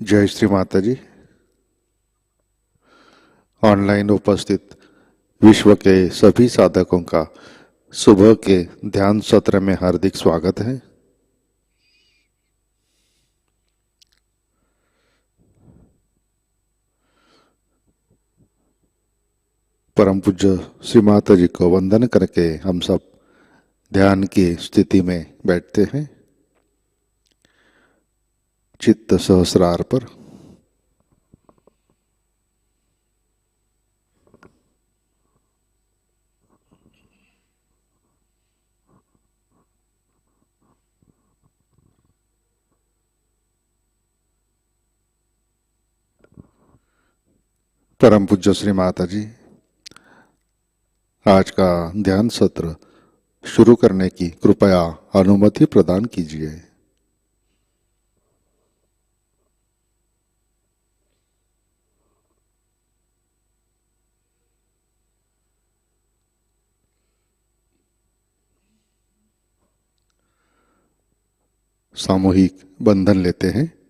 जय श्री माताजी। ऑनलाइन उपस्थित विश्व के सभी साधकों का सुबह के ध्यान सत्र में हार्दिक स्वागत है। परम पूज्य श्री माताजी को वंदन करके हम सब ध्यान की स्थिति में बैठते हैं। चित्त सहस्रार पर परम पूज्य श्री माताजी आज का ध्यान सत्र शुरू करने की कृपया अनुमति प्रदान कीजिए। सामूहिक बंधन लेते हैं।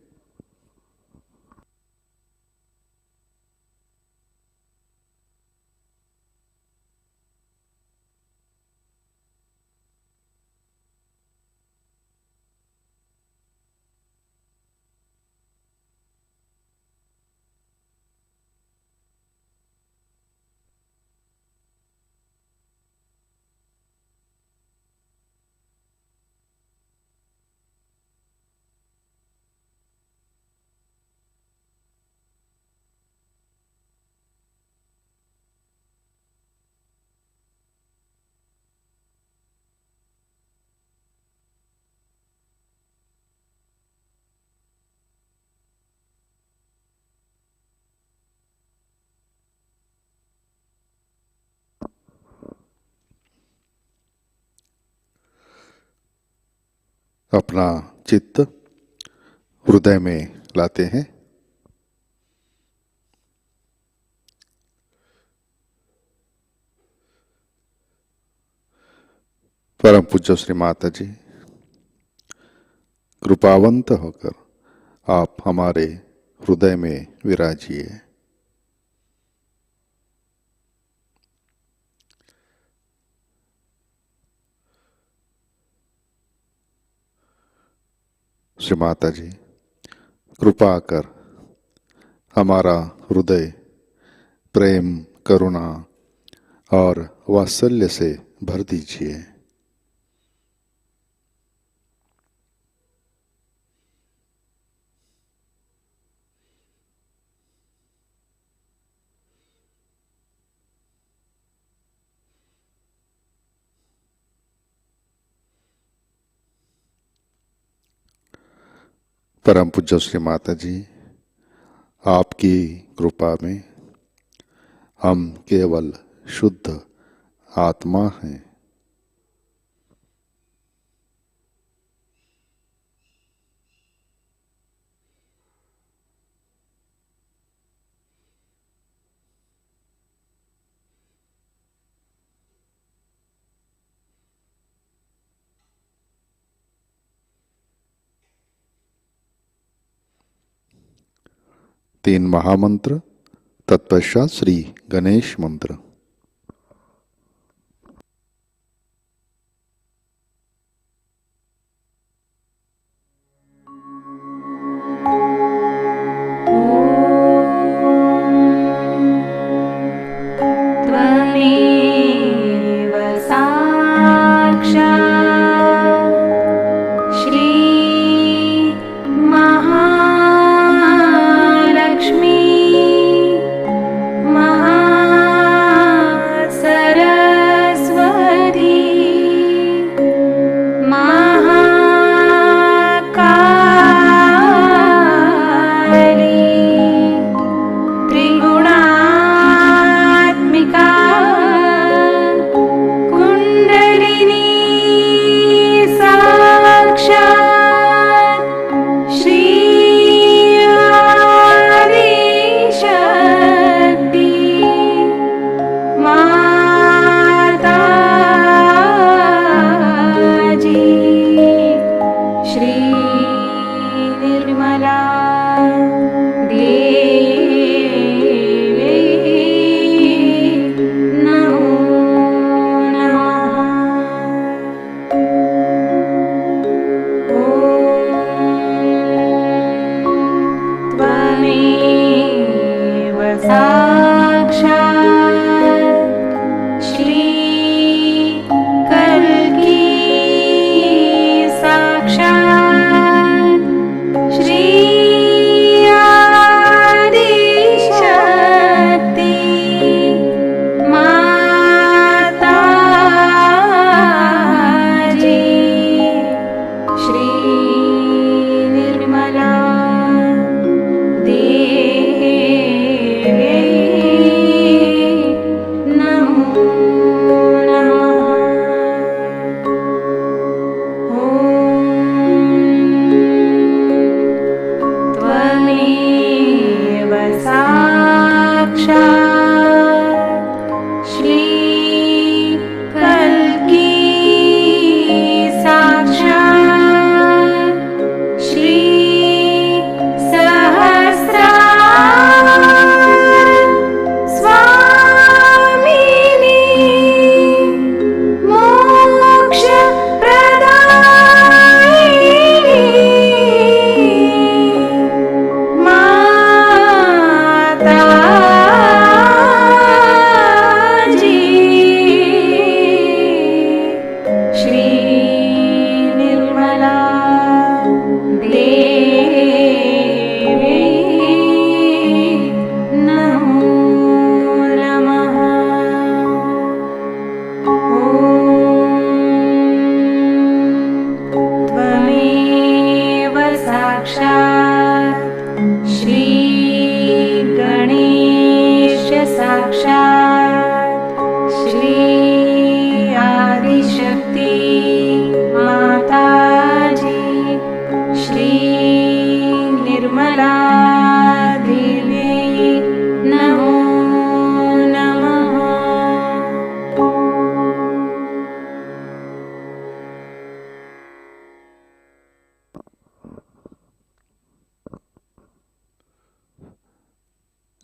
अपना चित्त हृदय में लाते हैं। परम पूज्य श्री माता जी कृपावंत होकर आप हमारे हृदय में विराजिए। श्री माता जी कृपा कर हमारा हृदय प्रेम, करुणा और वात्सल्य से भर दीजिए। परम पूज्य श्री माता जी आपकी कृपा में हम केवल शुद्ध आत्मा हैं। तीन महामंत्र, तत्पश्चात श्री गणेश मंत्र।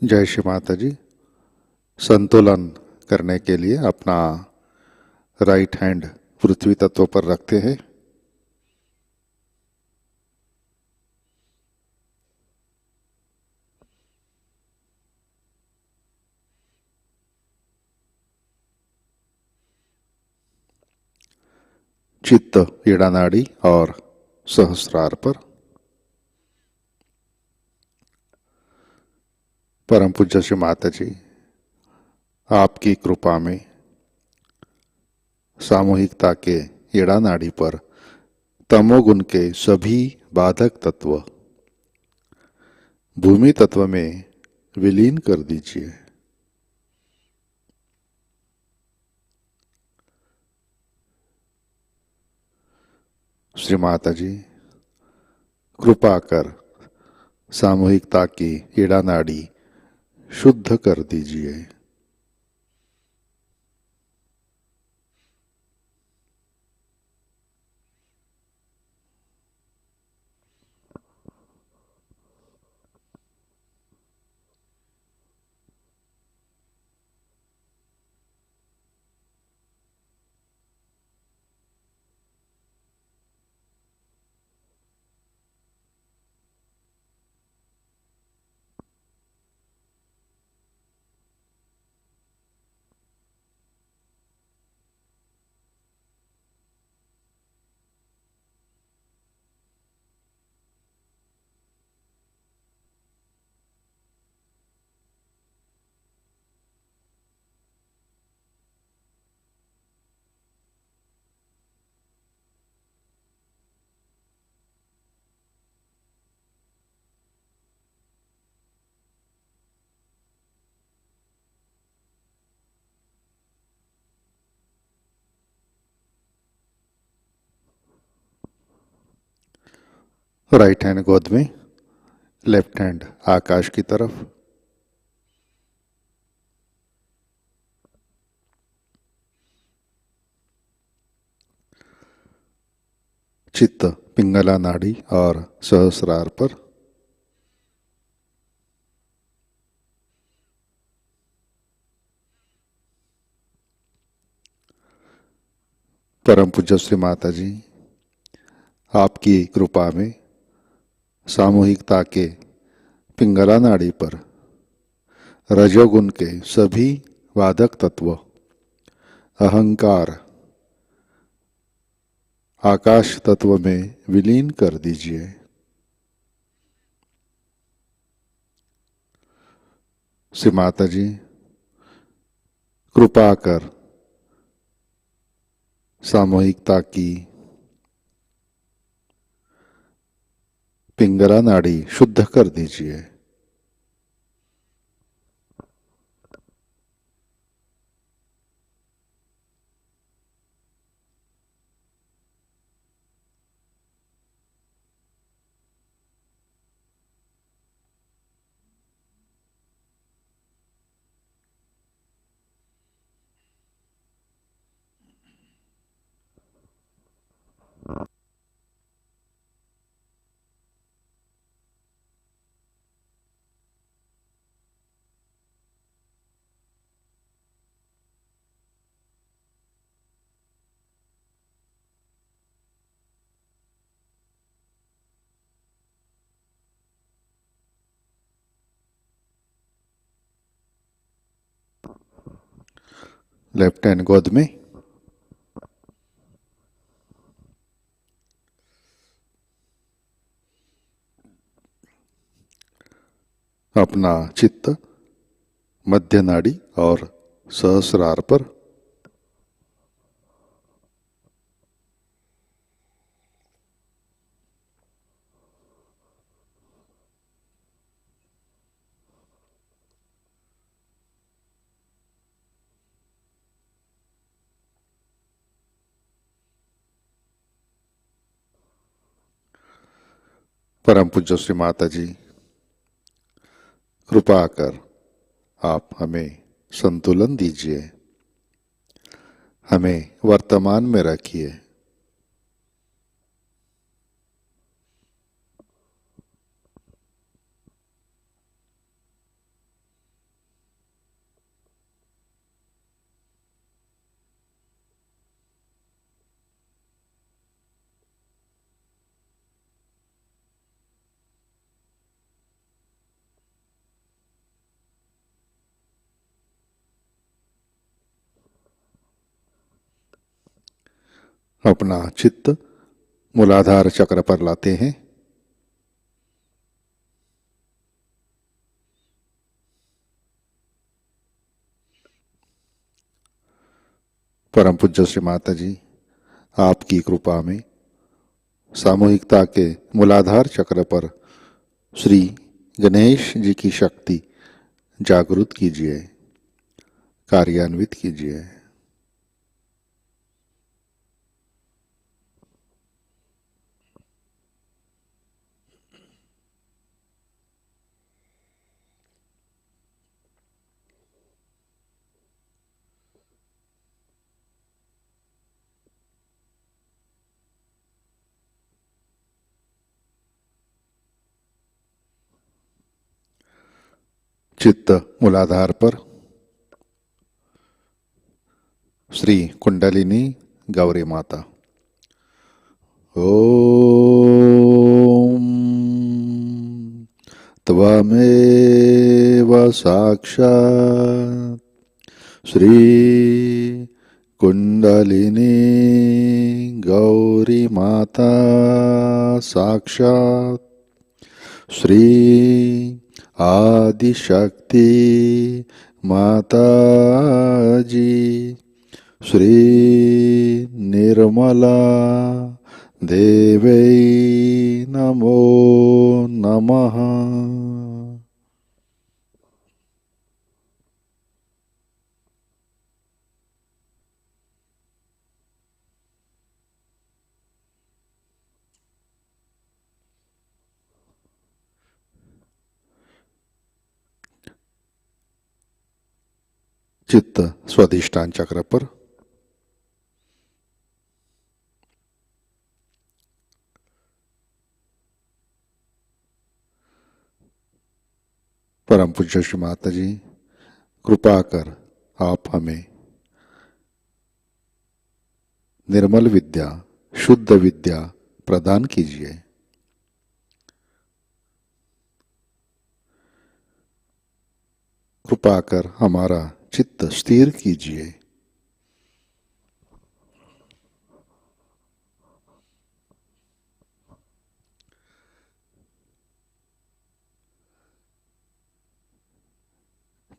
जय श्री माता जी। संतुलन करने के लिए अपना राइट हैंड पृथ्वी तत्व पर रखते हैं। चित्त ईड़ा नाड़ी और सहस्रार पर। परम पूज्य श्री माता जी, आपकी कृपा में सामूहिकता के ईड़ा नाड़ी पर तमोगुण के सभी बाधक तत्व भूमि तत्व में विलीन कर दीजिए। श्री माता जी, कृपा कर सामूहिकता की ईड़ा नाड़ी शुद्ध कर दीजिए। राइट हैंड गोद में, लेफ्ट हैंड आकाश की तरफ। चित्त पिंगला नाड़ी और सहस्रार पर। परम पूज्य श्री माता जी, आपकी कृपा में सामूहिकता के पिंगला नाड़ी पर रजोगुण के सभी वादक तत्व अहंकार आकाश तत्व में विलीन कर दीजिए। श्री माता जी, कृपा कर सामूहिकता की पिंगला नाड़ी शुद्ध कर दीजिए। लेफ्ट हैंड गोद में। अपना चित्त मध्य नाड़ी और सहस्रार पर। परम पूज्य श्री माता जी, कृपा कर आप हमें संतुलन दीजिए, हमें वर्तमान में रखिए। अपना चित्त मूलाधार चक्र पर लाते हैं। परम पूज्य श्री माता जी, आपकी कृपा में सामूहिकता के मूलाधार चक्र पर श्री गणेश जी की शक्ति जागृत कीजिए, कार्यान्वित कीजिए। चित्त मूलाधार पर श्री कुंडलिनी गौरी माता। ओम त्वमेव साक्षात् श्री कुंडलिनी गौरी माता साक्षात् श्री आदिशक्ति माताजी श्री निर्मला देवै नमो नमः। चित्त स्वाधिष्ठान चक्र पर परम पूज्य श्री माता जी, कृपा कर आप हमें निर्मल विद्या, शुद्ध विद्या प्रदान कीजिए। कृपा कर हमारा चित्त स्थिर कीजिए।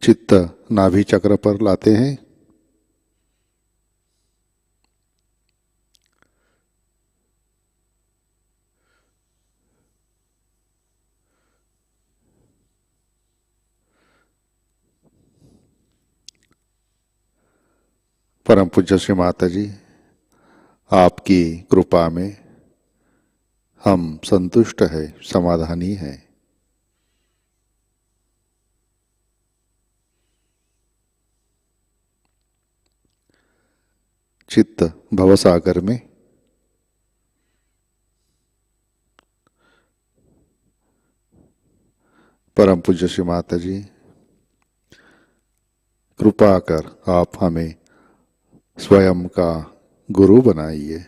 चित्त नाभि चक्र पर लाते हैं। परम पूज्य श्री माता जी, आपकी कृपा में हम संतुष्ट है, समाधानी है। चित्त भवसागर में परम पूज्य श्री माता जी, कृपा कर आप हमें स्वयं का गुरु बनाइए।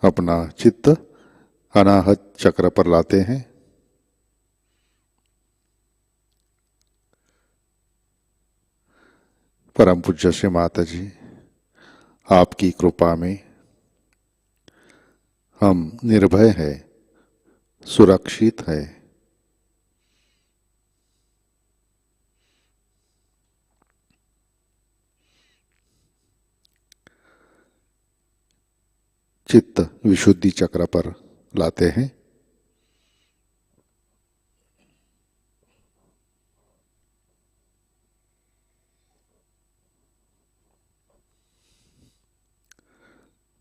अपना चित्त अनाहत चक्र पर लाते हैं। परम पूज्य श्री माता जी, आपकी कृपा में हम निर्भय है, सुरक्षित है। चित्त विशुद्धि चक्र पर लाते हैं।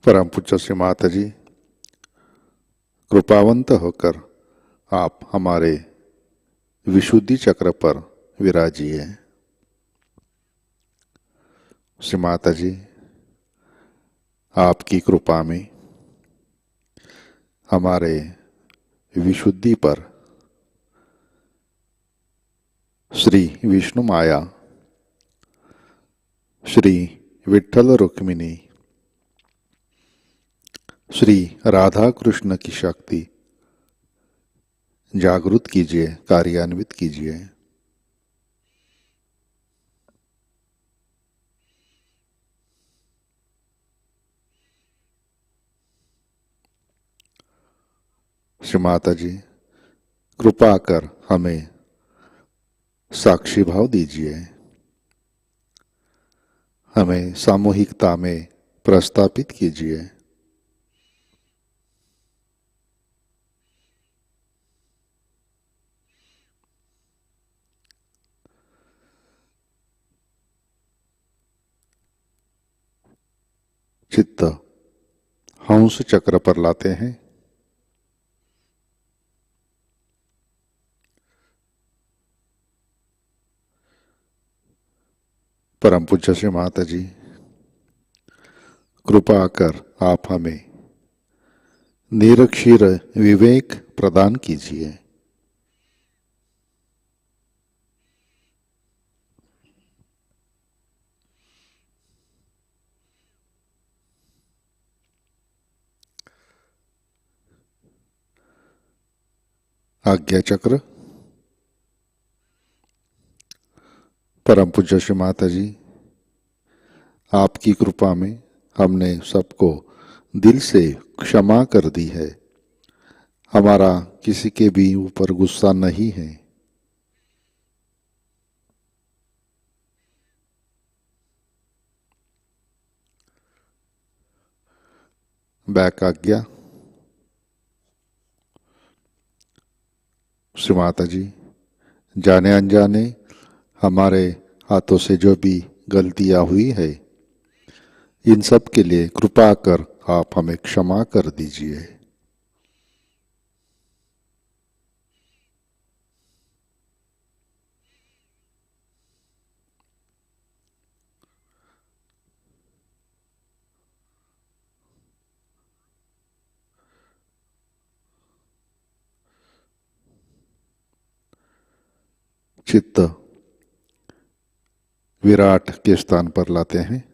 परम पूज्य श्री माता जी, कृपावंत होकर आप हमारे विशुद्धि चक्र पर विराजिए। श्री माता जी, आपकी कृपा में हमारे विशुद्धि पर श्री विष्णु माया, श्री विठ्ठल रुक्मिणी, श्री राधा कृष्ण की शक्ति जागृत कीजिए, कार्यान्वित कीजिए। श्री माता जी, कृपा कर हमें साक्षी भाव दीजिए, हमें सामूहिकता में प्रस्थापित कीजिए। चित्त हंस चक्र पर लाते हैं। परम पूज्य श्री माता जी, कृपा कर आप हमें निरक्षीर विवेक प्रदान कीजिए। आज्ञा चक्र। परम पूज्य श्री माता जी, आपकी कृपा में हमने सबको दिल से क्षमा कर दी है। हमारा किसी के भी ऊपर गुस्सा नहीं है। बैक आज्ञा। श्री माता जी, जाने अनजाने हमारे हाथों से जो भी गलतियां हुई है, इन सब के लिए कृपा कर आप हमें क्षमा कर दीजिए। चित्त विराट के स्थान पर लाते हैं।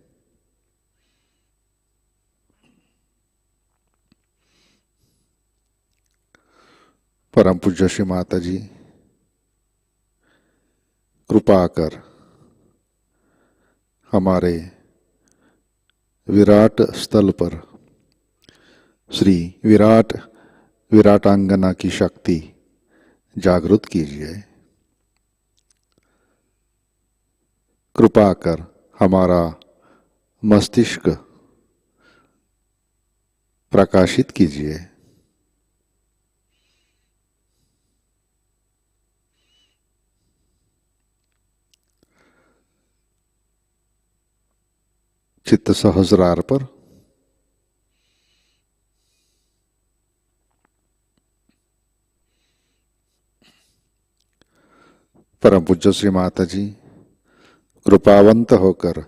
परम पूज्य श्री माता जी, कृपा कर हमारे विराट स्थल पर श्री विराट विराटांगना की शक्ति जागृत कीजिए। कृपा कर हमारा मस्तिष्क प्रकाशित कीजिए। चित्त सहस्रार पर। परम पूज्य श्री माता जी, कृपावंत होकर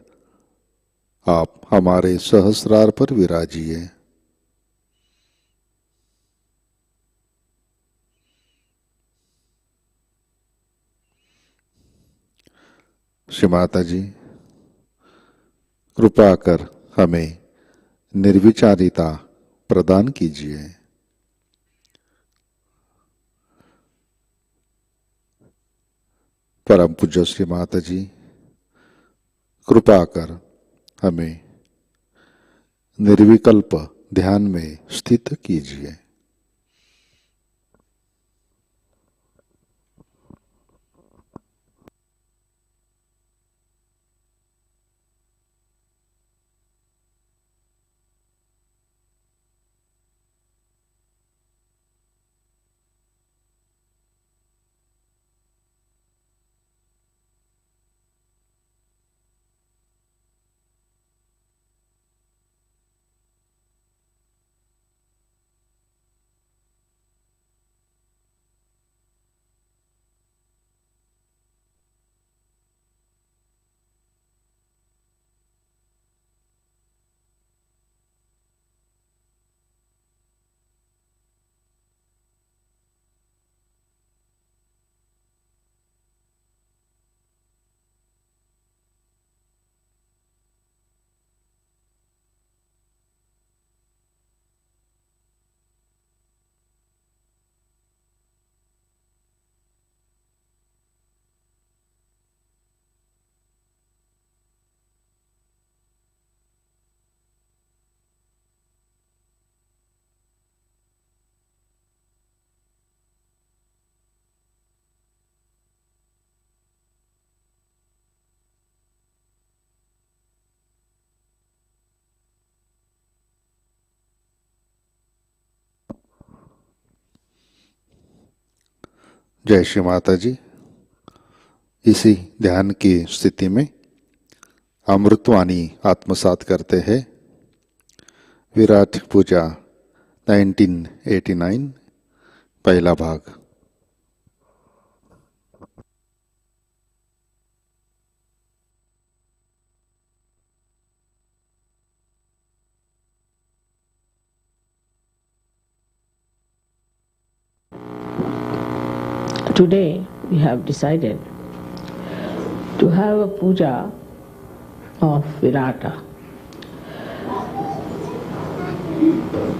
आप हमारे सहस्रार पर विराजिए। श्री माता जी, कृपा कर हमें निर्विचारिता प्रदान कीजिए। परम पूज्य श्री माता जी, कृपा कर हमें निर्विकल्प ध्यान में स्थित कीजिए। जय श्री माता जी। इसी ध्यान की स्थिति में अमृतवाणी आत्मसात करते हैं। विराट पूजा 1989 पहला भाग। Today we have decided to have a puja of Virata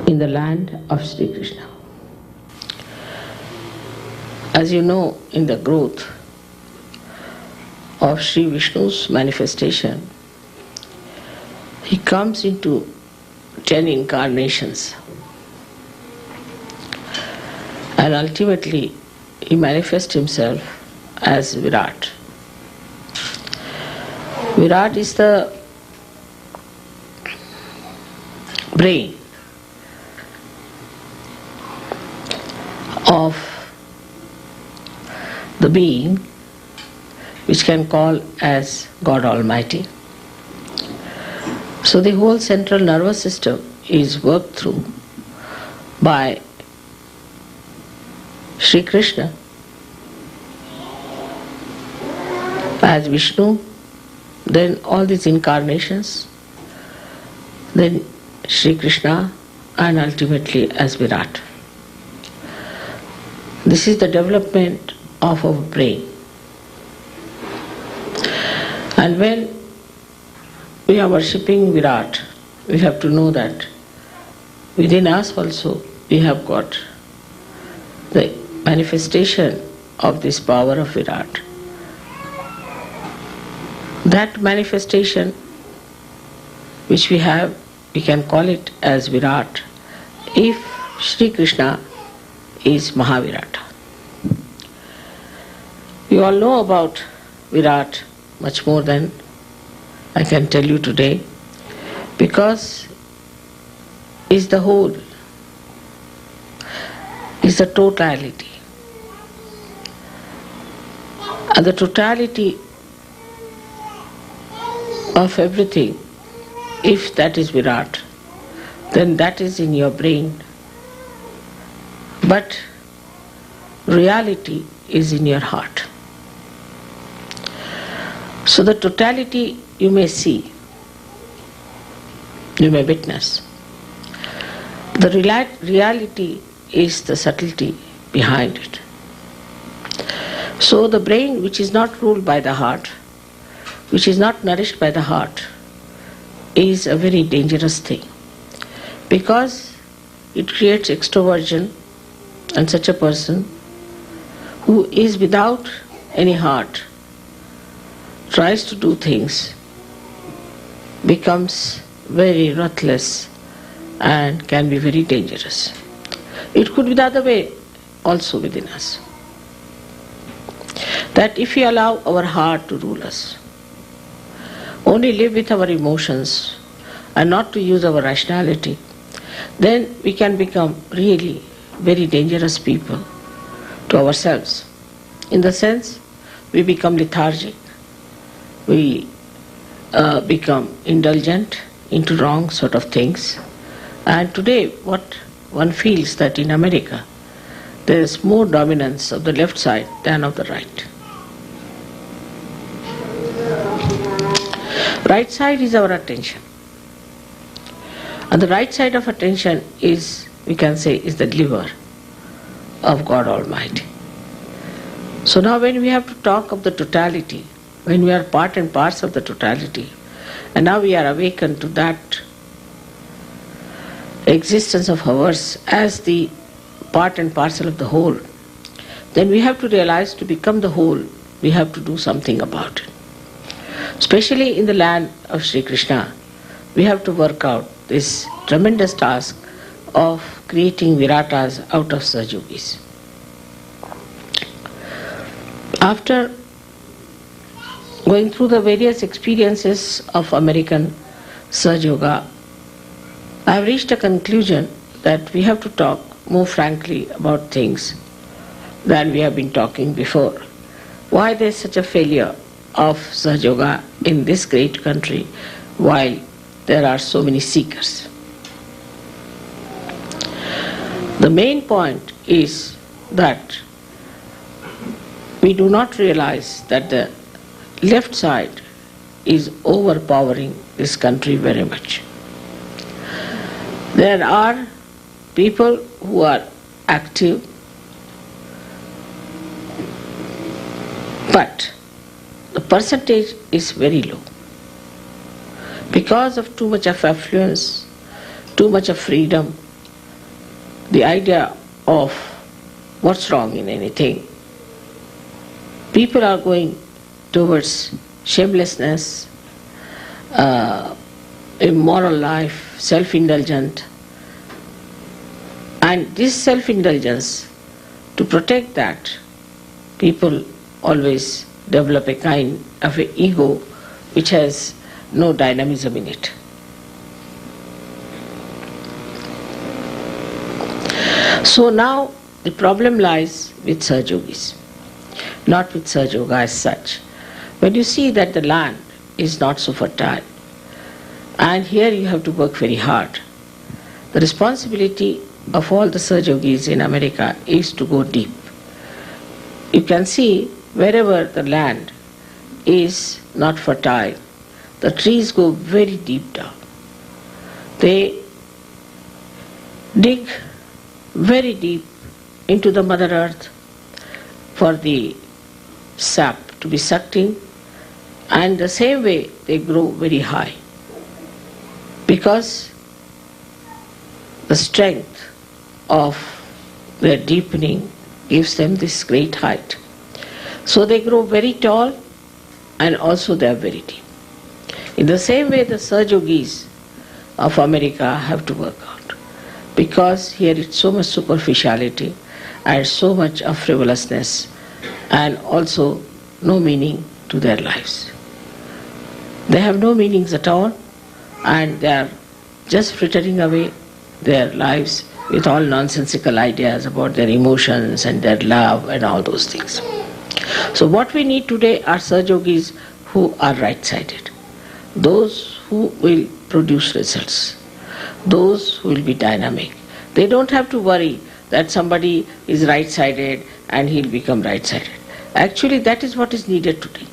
in the land of Shri Krishna. As you know, in the growth of Shri Vishnu's manifestation, he comes into 10 incarnations, and ultimately he manifests himself as Virat. Virat is the brain of the being which can call as God Almighty. So the whole central nervous system is worked through by Shri Krishna as Vishnu, then all these incarnations, then Shri Krishna, and ultimately as Virat. This is the development of our brain. And when we are worshipping Virat, we have to know that within us also we have got the manifestation of this power of Virat. That manifestation which we have, we can call it as Virat if Shri Krishna is Mahavirata. You all know about Virat much more than I can tell you today, because is the whole, is the totality. And the totality of everything, if that is Virat, then that is in your brain. But reality is in your heart. So the totality you may see, you may witness. The reality is the subtlety behind it. So the brain which is not ruled by the heart, which is not nourished by the heart, is a very dangerous thing, because it creates extroversion, and such a person who is without any heart tries to do things, becomes very ruthless and can be very dangerous. It could be the other way also within us, that if we allow our heart to rule us, only live with our emotions and not to use our rationality, then we can become really very dangerous people to ourselves. In the sense, we become lethargic, we become indulgent into wrong sort of things. And today what one feels that in America there is more dominance of the left side than of the right. Right side is our attention, and the right side of attention is, we can say, is the liver of God Almighty. So now when we have to talk of the totality, when we are part and parts of the totality, and now we are awakened to that existence of ours as the part and parcel of the whole, then we have to realize to become the whole, we have to do something about it. Especially in the land of Shri Krishna, we have to work out this tremendous task of creating Viratas out of Sahajogis. After going through the various experiences of American Sahajayoga, I have reached a conclusion that we have to talk more frankly about things than we have been talking before. Why there is such a failure of Sahajayoga in this great country while there are so many seekers? The main point is that we do not realize that the left side is overpowering this country very much. There are people who are active, but the percentage is very low. Because of too much of affluence, too much of freedom, the idea of what's wrong in anything, people are going towards shamelessness, immoral life, self-indulgent. And this self-indulgence, to protect that, people always develop a kind of an ego which has no dynamism in it. So now the problem lies with Sahajogis, not with Sahajayoga as such. When you see that the land is not so fertile, and here you have to work very hard, the responsibility of all the Sahajogis in America is to go deep. You can see wherever the land is not fertile, the trees go very deep down. They dig very deep into the Mother Earth for the sap to be sucked in, and the same way they grow very high, because the strength of their deepening gives them this great height. So they grow very tall and also they are very deep. In the same way the Sahajogis of America have to work out, because here it's so much superficiality and so much of frivolousness and also no meaning to their lives. They have no meanings at all, and they are just frittering away their lives with all nonsensical ideas about their emotions and their love and all those things. So what we need today are Sahajogis who are right-sided, those who will produce results, those who will be dynamic. They don't have to worry that somebody is right-sided and he'll become right-sided. Actually, that is what is needed today.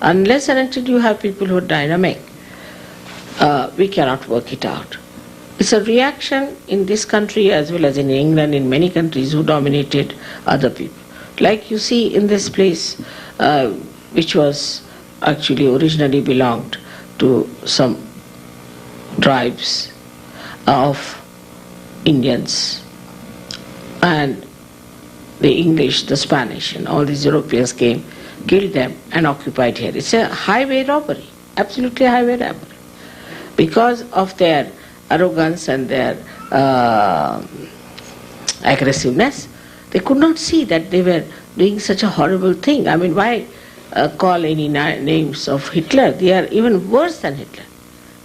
Unless and until you have people who are dynamic, we cannot work it out. It's a reaction in this country as well as in England, in many countries who dominated other people. Like you see in this place, which was actually originally belonged to some tribes of Indians, and the English, the Spanish, and all these Europeans came, killed them and occupied here. It's a highway robbery, absolutely highway robbery. Because of their arrogance and their aggressiveness, they could not see that they were doing such a horrible thing. I mean, why call any names of Hitler? They are even worse than Hitler.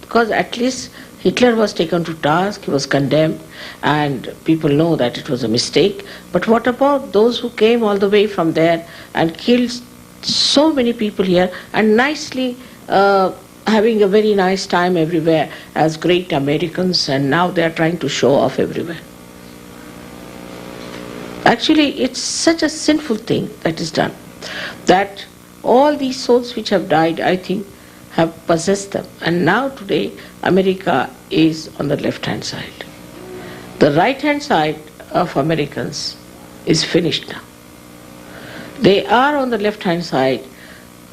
Because at least Hitler was taken to task, he was condemned, and people know that it was a mistake. But what about those who came all the way from there and killed so many people here and nicely having a very nice time everywhere as great Americans, and now they are trying to show off everywhere? Actually, it's such a sinful thing that is done, that all these souls which have died, I think, have possessed them. And now today, America is on the left-hand side. The right-hand side of Americans is finished now. They are on the left-hand side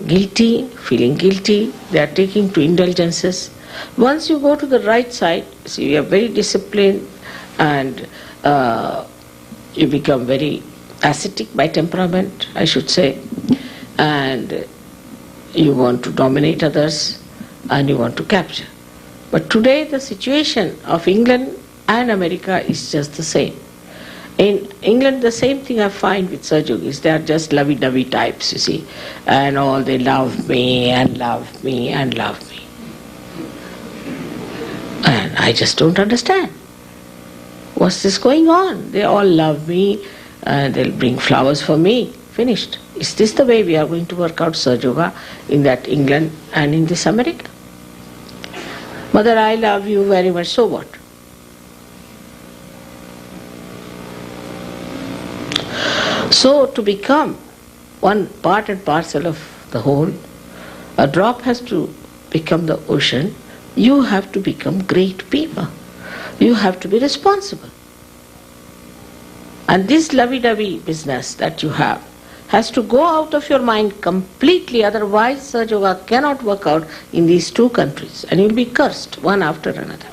guilty, feeling guilty, they are taking to indulgences. Once you go to the right side, see, you are very disciplined and you become very ascetic by temperament, I should say, and you want to dominate others and you want to capture. But today the situation of England and America is just the same. In England, the same thing I find with Sahajogis. They are just lovey-dovey types, you see, and all they love me and love me and love me. And I just don't understand. What's this going on? They all love me, and they'll bring flowers for me. Finished. Is this the way we are going to work out Sahajayoga in that England and in this America? Mother, I love you very much, so what? So to become one part and parcel of the whole, a drop has to become the ocean. You have to become great people. You have to be responsible. And this lovey-dovey business that you have has to go out of your mind completely, otherwise Sahajayoga cannot work out in these two countries and you will be cursed one after another.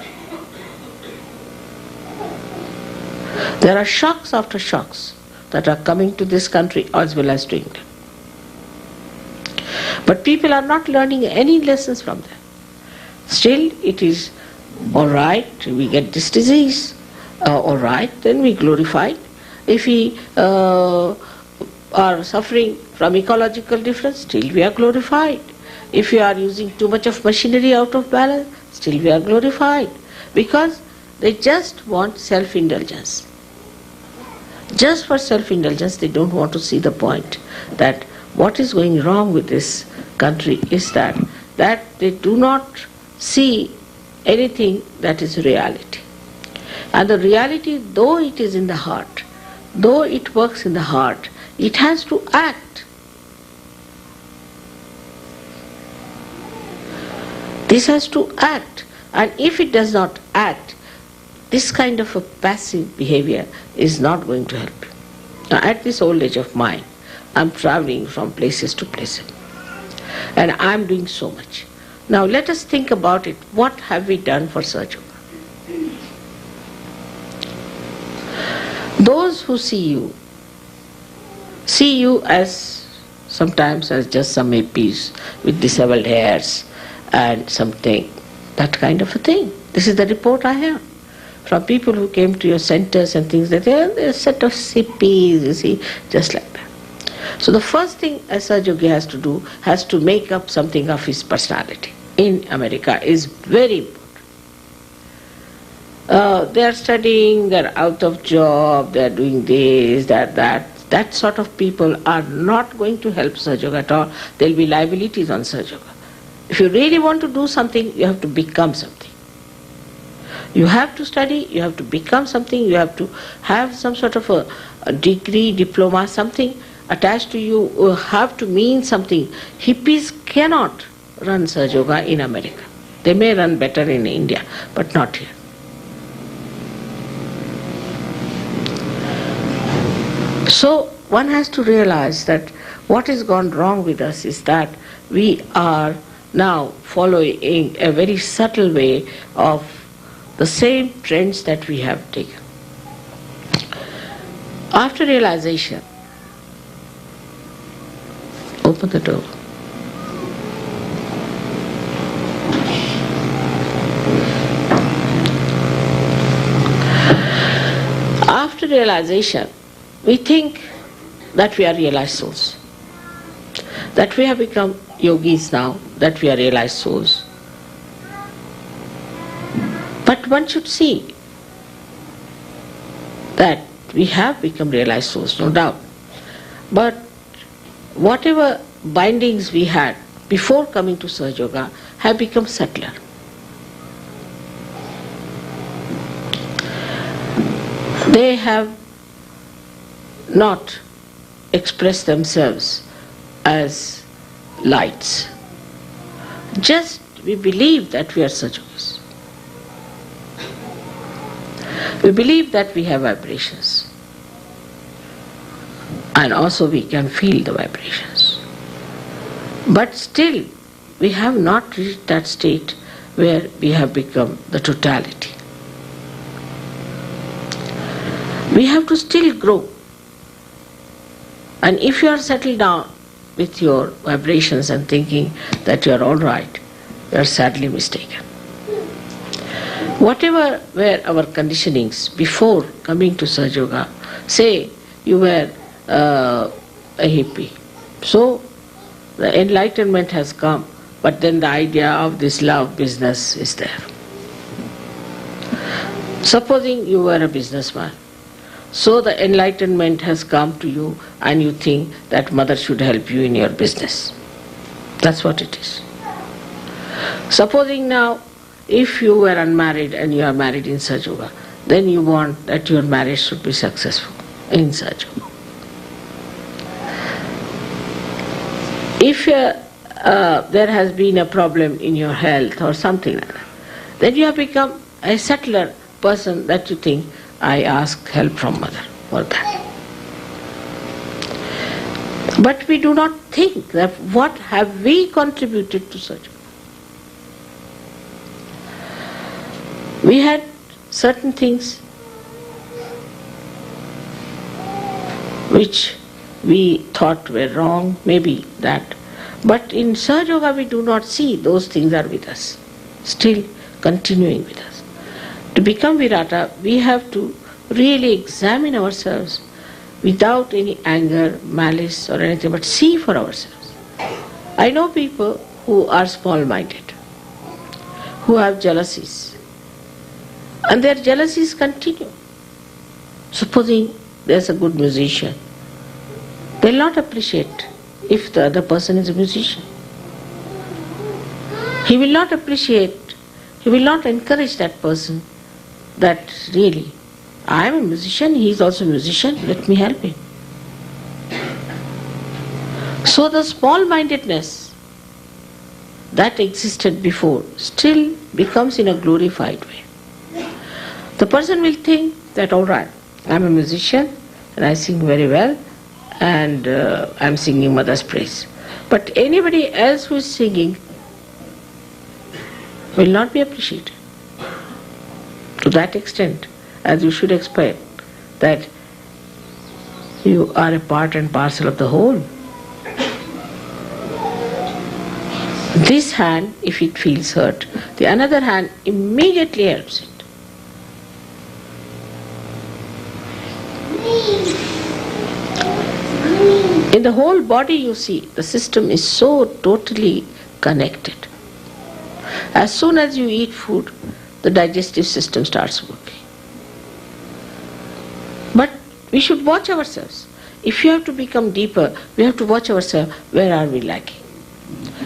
There are shocks after shocks that are coming to this country as well as to England. But people are not learning any lessons from them. Still, it is alright, we get this disease, alright, then we glorify it. If we are suffering from ecological difference, still we are glorified. If we are using too much of machinery out of balance, still we are glorified. Because they just want self-indulgence. Just for self-indulgence, they don't want to see the point that what is going wrong with this country is that they do not see anything that is reality. And the reality, though it is in the heart, though it works in the heart, it has to act. This has to act. And if it does not act, this kind of a passive behavior is not going to help. Now, at this old age of mine, I'm traveling from places to places. And I'm doing so much. Now let us think about it. What have we done for Sahajayoga? Those who see you as sometimes as just some APs with disheveled hairs and something, that kind of a thing. This is the report I have from people who came to your centers and things like that. They're a set of CPs, you see, just like that. So the first thing a Sahajayogi has to do, has to make up something of his personality. In America is very important. They are studying, they are out of job, they are doing this, that. That sort of people are not going to help Sahajayoga at all. There will be liabilities on Sahajayoga. If you really want to do something, you have to become something. You have to study, you have to become something, you have to have some sort of a degree, diploma, something attached to you, have to mean something. Hippies cannot run Sahajayoga in America. They may run better in India, but not here. So one has to realize that what has gone wrong with us is that we are now following a very subtle way of the same trends that we have taken. After realization, open the door. After realization, we think that we are realized souls, that we have become yogis now, that we are realized souls. But one should see that we have become realized souls, no doubt. But whatever bindings we had before coming to Sahajayoga have become subtler. They have not expressed themselves as lights. Just we believe that we are Sahajogis. We believe that we have vibrations. And also we can feel the vibrations. But still, we have not reached that state where we have become the totality. We have to still grow. And if you are settled down with your vibrations and thinking that you are all right, you are sadly mistaken. Whatever were our conditionings before coming to Sahajayoga, say you were a hippie. So the enlightenment has come, but then the idea of this love business is there. Supposing you were a businessman, So the enlightenment has come to you and you think that mother should help you in your business. That's what it is. Supposing now, if you were unmarried and you are married in Sahajayoga, then you want that your marriage should be successful in Sahajayoga. If there has been a problem in your health or something like that, then you have become a settler person that you think, I ask help from mother for that. But we do not think that what have we contributed to such. We had certain things which we thought were wrong, maybe that. But in Sahajayoga we do not see those things are with us, still continuing with us. To become Virata, we have to really examine ourselves without any anger, malice or anything, but see for ourselves. I know people who are small-minded, who have jealousies, and their jealousies continue. Supposing there's a good musician, they'll not appreciate if the other person is a musician. He will not appreciate, he will not encourage that person that really, I am a musician, he is also a musician, let me help him. So the small-mindedness that existed before still becomes in a glorified way. The person will think that, all right, I am a musician and I sing very well and I am singing mother's praise. But anybody else who is singing will not be appreciated to that extent, as you should expect that you are a part and parcel of the whole. This hand, if it feels hurt, the another hand immediately helps it. In the whole body, you see, the system is so totally connected. As soon as you eat food, the digestive system starts working. But we should watch ourselves. If you have to become deeper, we have to watch ourselves, where are we lacking?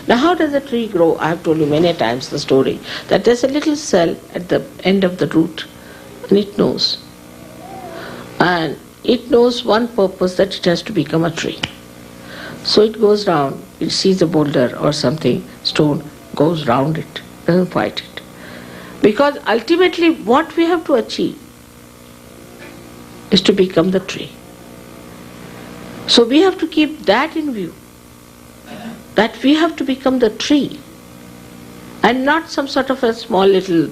Now how does a tree grow? I have told you many times the story, that there's a little cell at the end of the root, and it knows. And it knows one purpose, that it has to become a tree. So it goes round, it sees a boulder or something, stone, goes round it, doesn't fight it. Because ultimately what we have to achieve is to become the tree. So we have to keep that in view, that we have to become the tree and not some sort of a small little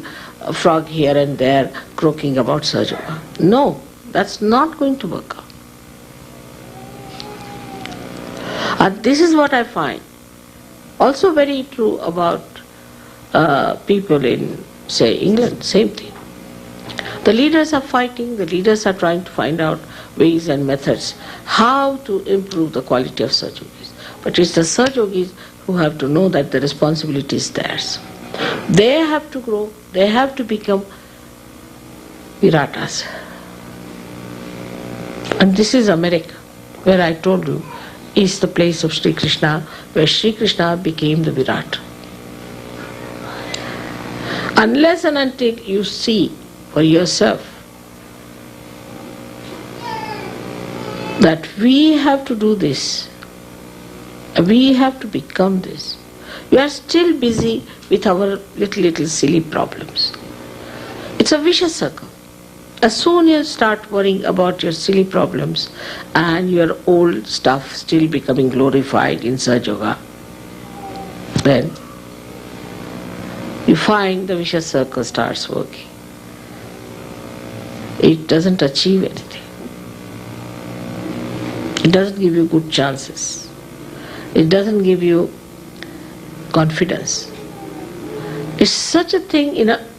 frog here and there croaking about Sahajayoga. No, that's not going to work out. And this is what I find also very true about people in, say, England, same thing. The leaders are fighting, the leaders are trying to find out ways and methods how to improve the quality of Sahajogis. But it's the Sahajogis who have to know that the responsibility is theirs. They have to grow, they have to become Viratas. And this is America, where I told you is the place of Shri Krishna, where Shri Krishna became the Virat. Unless and until you see for yourself that we have to do this, we have to become this, you are still busy with our little silly problems. It's a vicious circle. As soon as you start worrying about your silly problems and your old stuff still becoming glorified in Sahajayoga, then you find the vicious circle starts working. It doesn't achieve anything. It doesn't give you good chances. It doesn't give you confidence. It's such a thing,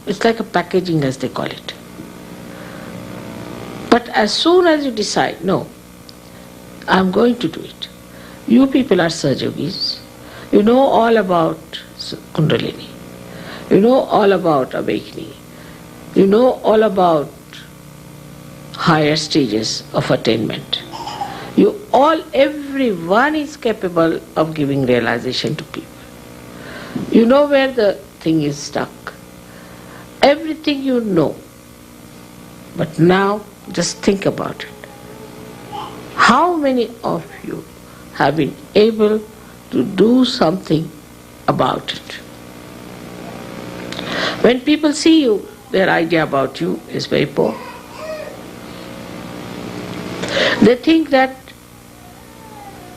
it's like a packaging, as they call it. But as soon as you decide, no, I'm going to do it. You people are Sahajogis. You know all about Kundalini. You know all about awakening. You know all about higher stages of attainment. Everyone is capable of giving realization to people. You know where the thing is stuck. Everything you know. But now, just think about it. How many of you have been able to do something about it? When people see you, their idea about you is very poor. They think that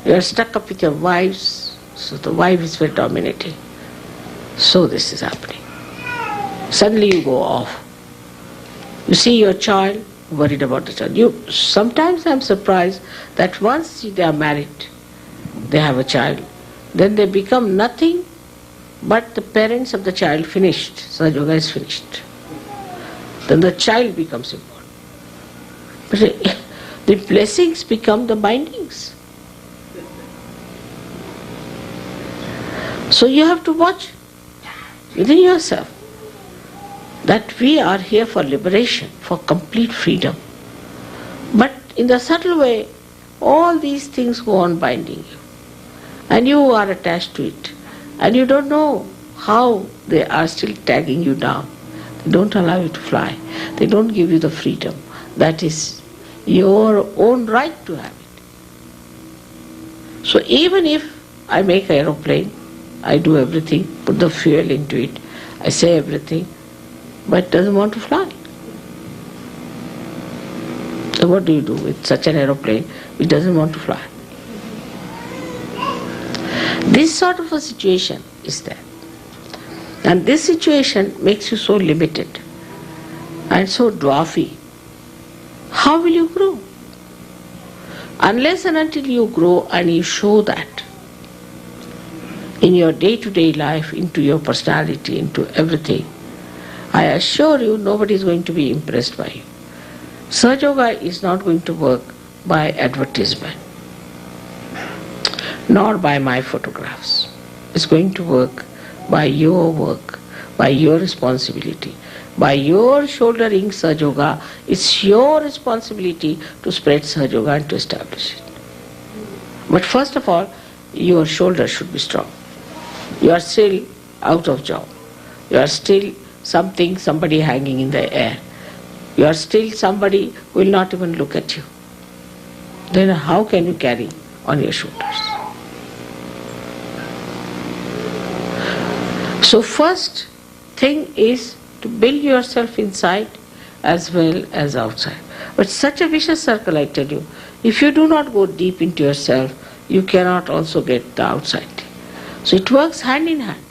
you are stuck up with your wives, so the wife is very dominating. So this is happening. Suddenly you go off. You see your child, worried about the child. Sometimes I'm surprised that once they are married, they have a child, then they become nothing but the parents of the child finished. Sahajayoga is finished. Then the child becomes important. But the blessings become the bindings. So you have to watch within yourself that we are here for liberation, for complete freedom. But in the subtle way, all these things go on binding you. And you are attached to it. And you don't know how they are still tagging you down. They don't allow you to fly. They don't give you the freedom. That is your own right to have it. So even if I make an aeroplane, I do everything, put the fuel into it, I say everything, but it doesn't want to fly. So what do you do with such an aeroplane which doesn't want to fly? This sort of a situation is there. And this situation makes you so limited and so dwarfy. How will you grow? Unless and until you grow and you show that in your day-to-day life, into your personality, into everything, I assure you nobody is going to be impressed by you. Sahajayoga is not going to work by advertisement, nor by my photographs. It's going to work by your work, by your responsibility, by your shouldering Sahajayoga. It's your responsibility to spread Sahajayoga and to establish it. But first of all, your shoulders should be strong. You are still out of job. You are still somebody hanging in the air. You are still somebody who will not even look at you. Then how can you carry on your shoulders? So first thing is to build yourself inside as well as outside. But such a vicious circle, I tell you, if you do not go deep into yourself, you cannot also get the outside. So it works hand in hand.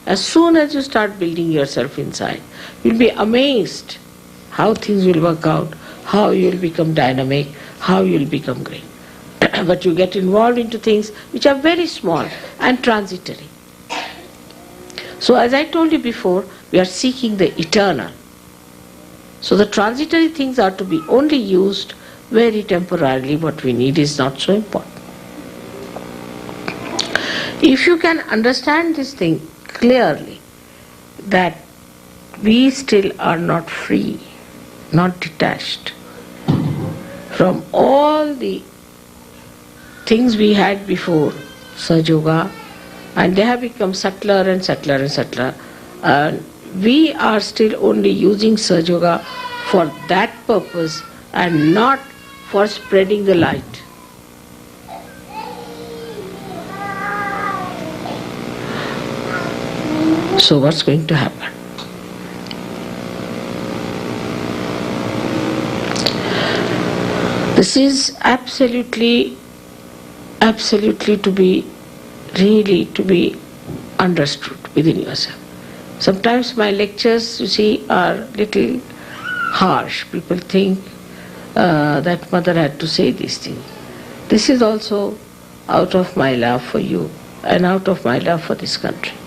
As soon as you start building yourself inside, you'll be amazed how things will work out, how you'll become dynamic, how you'll become great. But you get involved into things which are very small and transitory. So as I told you before, we are seeking the eternal. So the transitory things are to be only used very temporarily. What we need is not so important. If you can understand this thing clearly, that we still are not free, not detached from all the things we had before Sahajayoga, and they have become subtler and subtler and subtler. We are still only using Sahajayoga for that purpose and not for spreading the light. So what's going to happen? This is absolutely to be understood within yourself. Sometimes my lectures, you see, are little harsh. People think that mother had to say these things. This is also out of my love for you and out of my love for this country.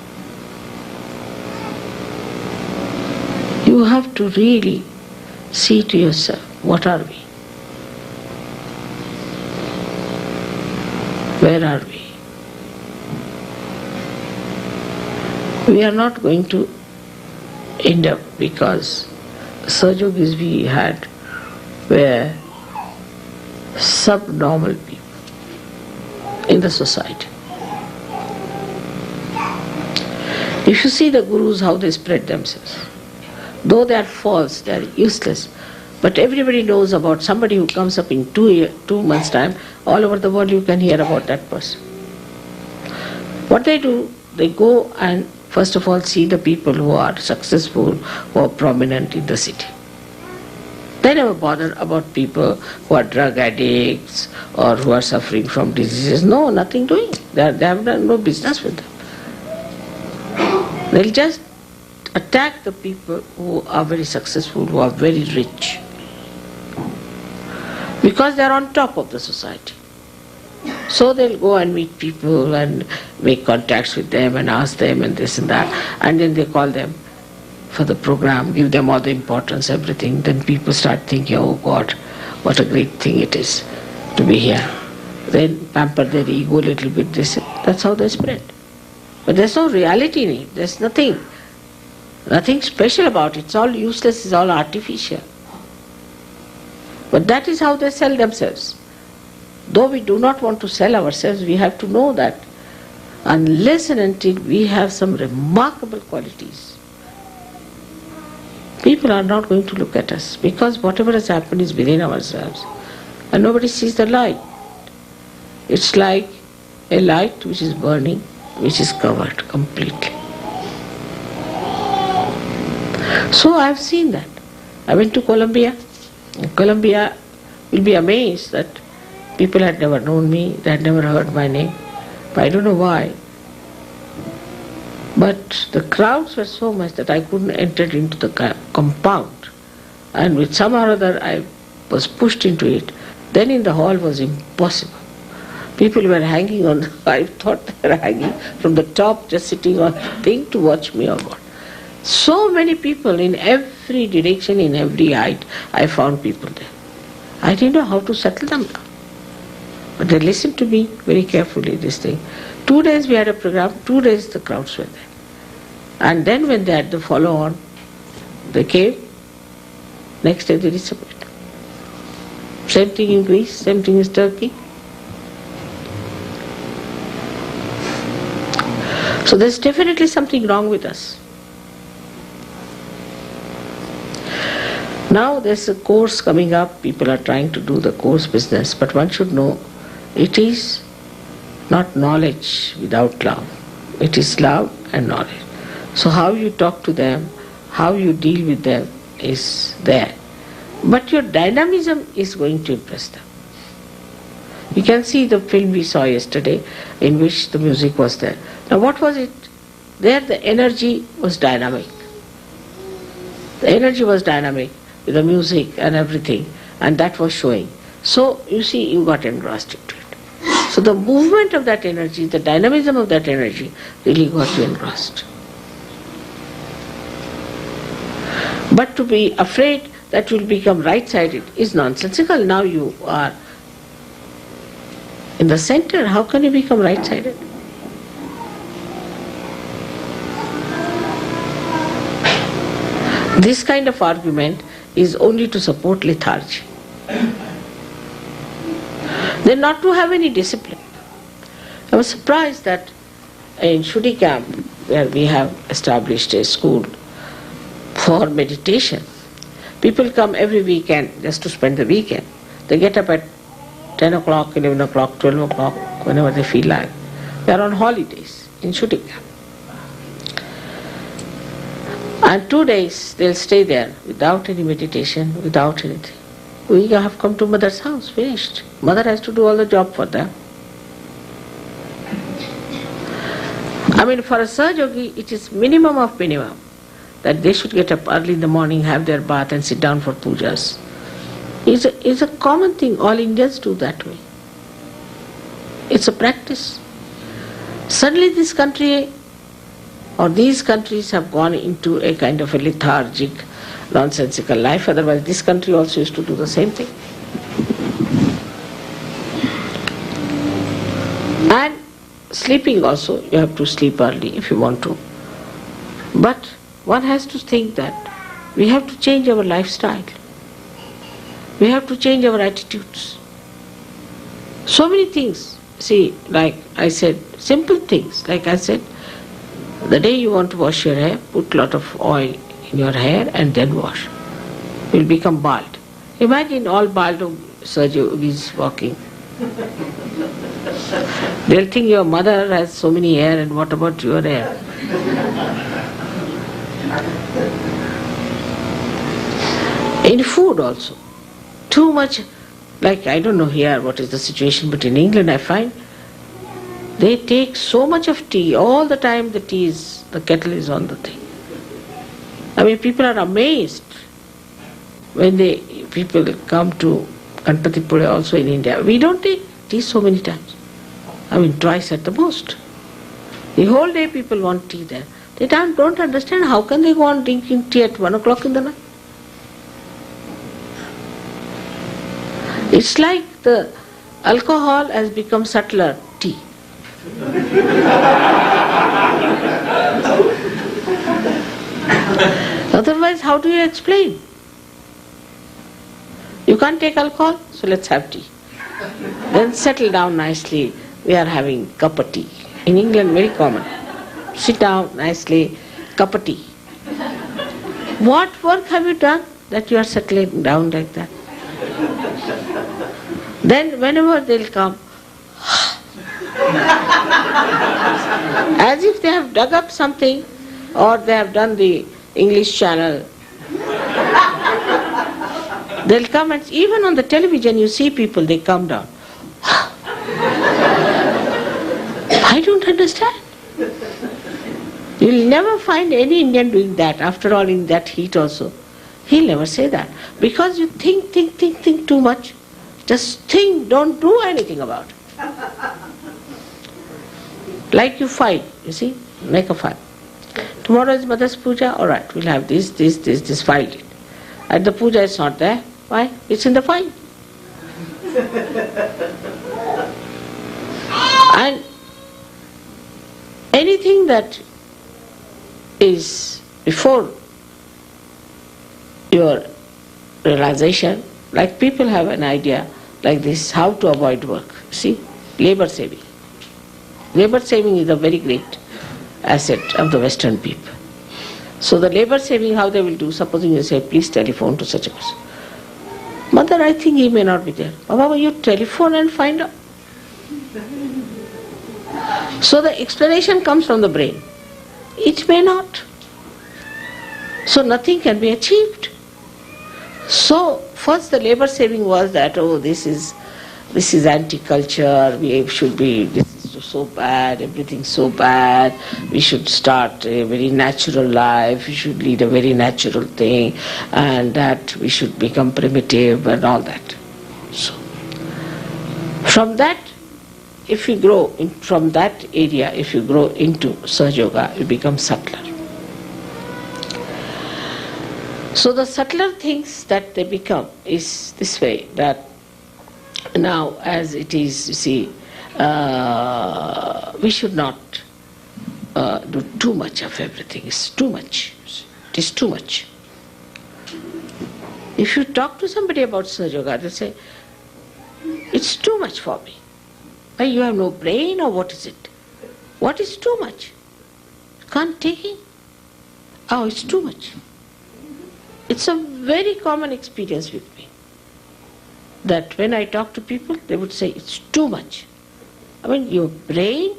You have to really see to yourself, what are we? Where are we? We are not going to end up, because Sahajogis we had were subnormal people in the society. If you see the gurus, how they spread themselves, though they are false, they are useless, but everybody knows about somebody who comes up in 2 months' time, all over the world you can hear about that person. What they do, they go and first of all see the people who are successful, who are prominent in the city. They never bother about people who are drug addicts or who are suffering from diseases. No, nothing doing. They have done no business with them. They'll just attack the people who are very successful, who are very rich, because they are on top of the society. So they'll go and meet people and make contacts with them and ask them and this and that, and then they call them for the program, give them all the importance, everything. Then people start thinking, oh God, what a great thing it is to be here. Then pamper their ego a little bit, that's how they spread. But there's no reality in it, there's nothing special about it, it's all useless, it's all artificial. But that is how they sell themselves. Though we do not want to sell ourselves, we have to know that unless and until we have some remarkable qualities, people are not going to look at us, because whatever has happened is within ourselves and nobody sees the light. It's like a light which is burning, which is covered completely. So I have seen that. I went to Colombia. In Colombia, you'll be amazed that people had never known me, they had never heard my name. But I don't know why. But the crowds were so much that I couldn't enter into the compound. And with some or other I was pushed into it. Then in the hall was impossible. People were hanging on, I thought they were hanging from the top, just sitting on the thing to watch me or what. So many people in every direction, in every height, I found people there. I didn't know how to settle them down. But they listened to me very carefully, this thing. 2 days we had a program, 2 days the crowds were there. And then when they had the follow-on, they came, next day they disappeared. Same thing in Greece, same thing in Turkey. So there's definitely something wrong with us. Now there's a course coming up, people are trying to do the course business, but one should know it is not knowledge without love. It is love and knowledge. So how you talk to them, how you deal with them is there. But your dynamism is going to impress them. You can see the film we saw yesterday in which the music was there. Now what was it? There the energy was dynamic. The energy was dynamic with the music and everything, and that was showing. So you see, you got engrossed into it. So the movement of that energy, the dynamism of that energy really got you engrossed. But to be afraid that you will become right-sided is nonsensical. Now you are in the center, how can you become right-sided? This kind of argument is only to support lethargy. They're not to have any discipline. I was surprised that in Shri camp, where we have established a school for meditation, people come every weekend just to spend the weekend. They get up at 10 o'clock, 11 o'clock, 12 o'clock, whenever they feel like. They are on holidays in Shri camp. And 2 days they'll stay there without any meditation, without anything. We have come to mother's house, finished. Mother has to do all the job for them. I mean, for a Sahajayogi, it is minimum of minimum that they should get up early in the morning, have their bath and sit down for pujas. It's a common thing, all Indians do that way. It's a practice. Suddenly this country or these countries have gone into a kind of a lethargic, nonsensical life. Otherwise this country also used to do the same thing. And sleeping also, you have to sleep early if you want to. But one has to think that we have to change our lifestyle. We have to change our attitudes. So many things. See, like I said, simple things. Like I said, the day you want to wash your hair, put a lot of oil in your hair and then wash. You'll become bald. Imagine all bald Sahaja-yogis walking. They'll think your mother has so many hair and what about your hair? In food also. Too much, like I don't know here what is the situation, but in England I find they take so much of tea, all the time the kettle is on the thing. I mean, people are amazed when people come to Ganpati Pune also in India. We don't take tea so many times. I mean, twice at the most. The whole day people want tea there. They don't understand how can they go on drinking tea at 1 o'clock in the night. It's like the alcohol has become subtler tea. Otherwise, how do you explain? You can't take alcohol, so let's have tea. Then settle down nicely. We are having cup of tea. In England, very common. Sit down nicely, cup of tea. What work have you done that you are settling down like that? Then whenever they'll come, as if they have dug up something or they have done the English channel, they'll come and even on the television you see people, they come down. I don't understand. You'll never find any Indian doing that. After all, in that heat also, he'll never say that. Because you think too much. Just think, don't do anything about it. Like you file, you see, make a file. Tomorrow is Mother's Puja, alright, we'll have this, file it. At the puja it's not there. Why? It's in the file. And anything that is before your realization, like people have an idea like this, how to avoid work. See, labor saving. Labor saving is a very great asset of the Western people. So the labor saving, how they will do, supposing you say, please telephone to such a person. Mother, I think he may not be there. Baba, you telephone and find out. So the explanation comes from the brain. It may not. So nothing can be achieved. So first the labor saving was that, oh, this is anti-culture, this is so bad, everything's so bad, we should start a very natural life, we should lead a very natural thing, and that we should become primitive and all that. So from that, if you grow from that area, if you grow into Sahajayoga, you become subtler. So the subtler things that they become is this way, that now as it is, you see, we should not do too much of everything. It's too much. It is too much. If you talk to somebody about Sahajayoga, they'll say, it's too much for me. Why, you have no brain or what is it? What is too much? You can't take it? Oh, it's too much. It's a very common experience with me, that when I talk to people, they would say, it's too much. I mean, your brain,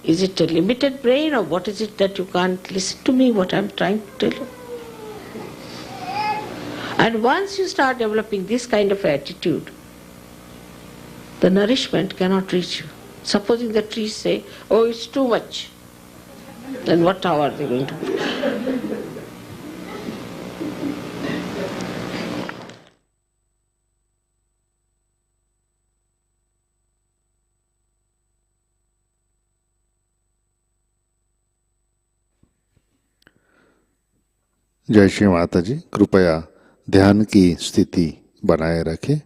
is it a limited brain or what is it that you can't listen to me, what I'm trying to tell you? And once you start developing this kind of attitude, the nourishment cannot reach you. Supposing the trees say, oh, it's too much, then how are they going to grow? जय श्री माता जी, कृपया ध्यान की स्थिति बनाए रखें।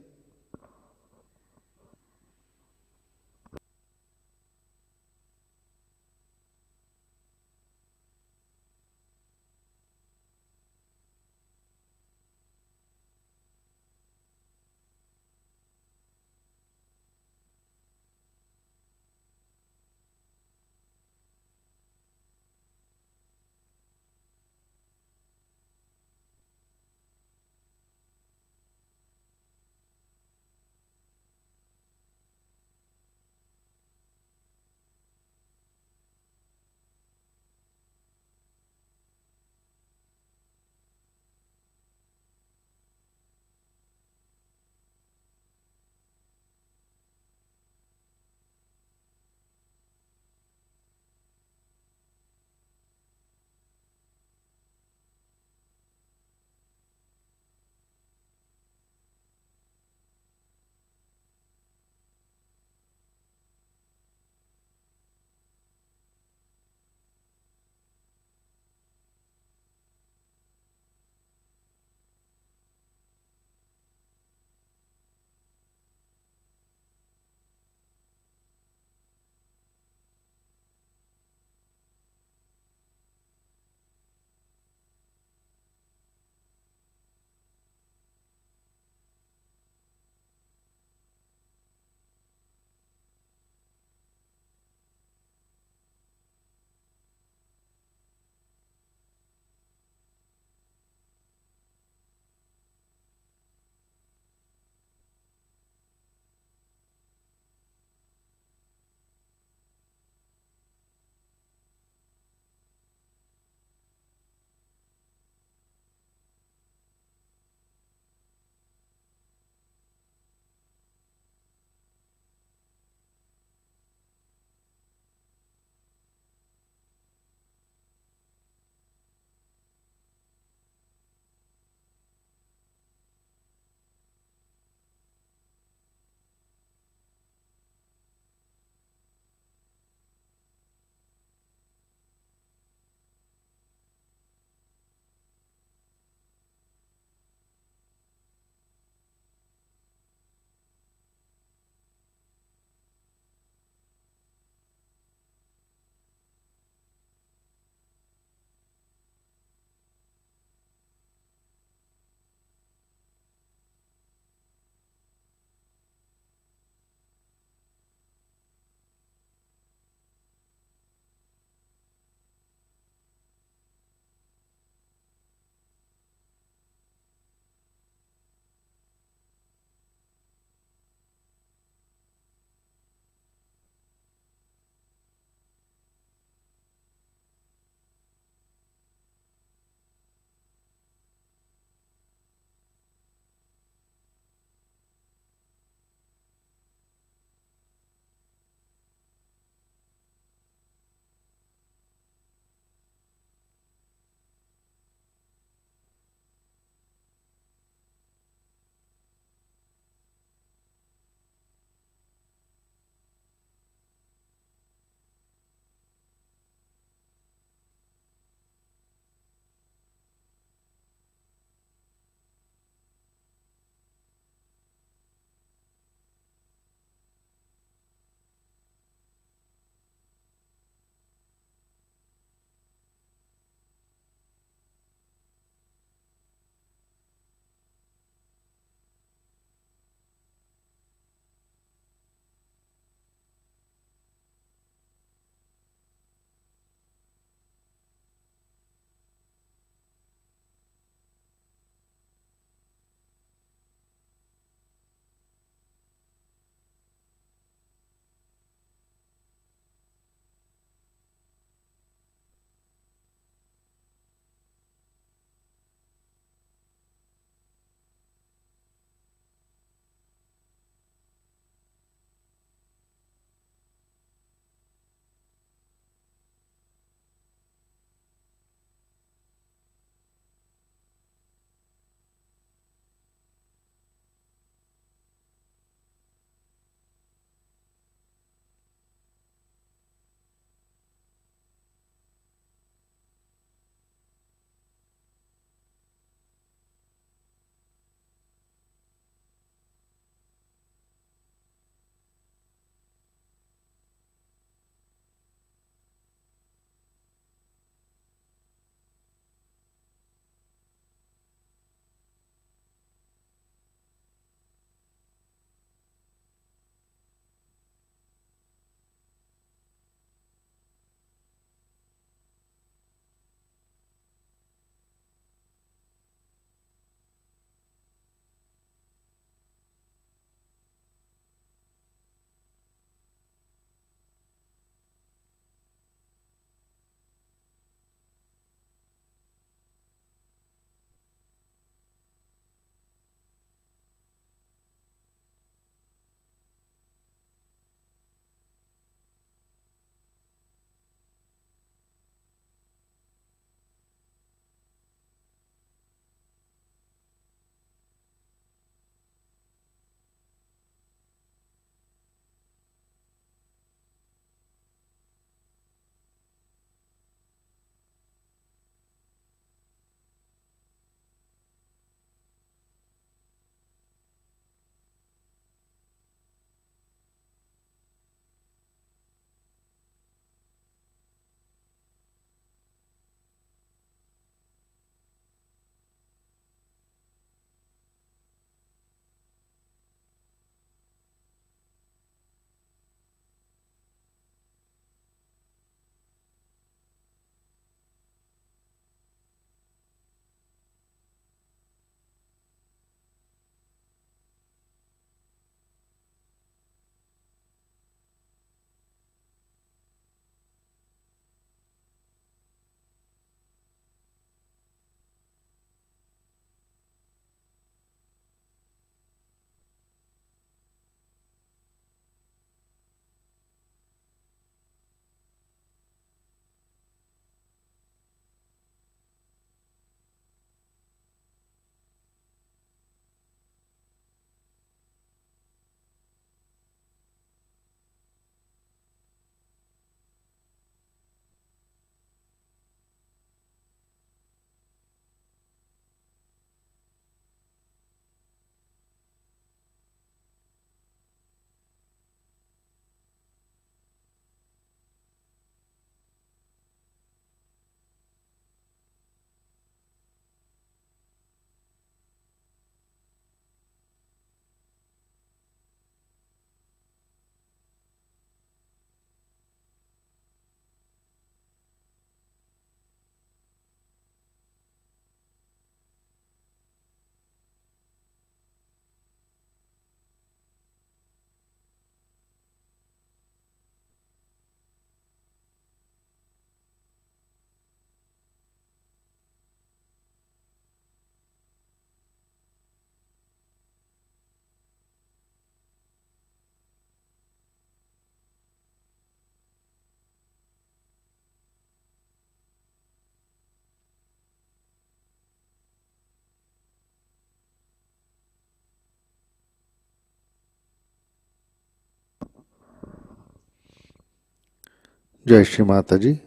जय श्री माता जी।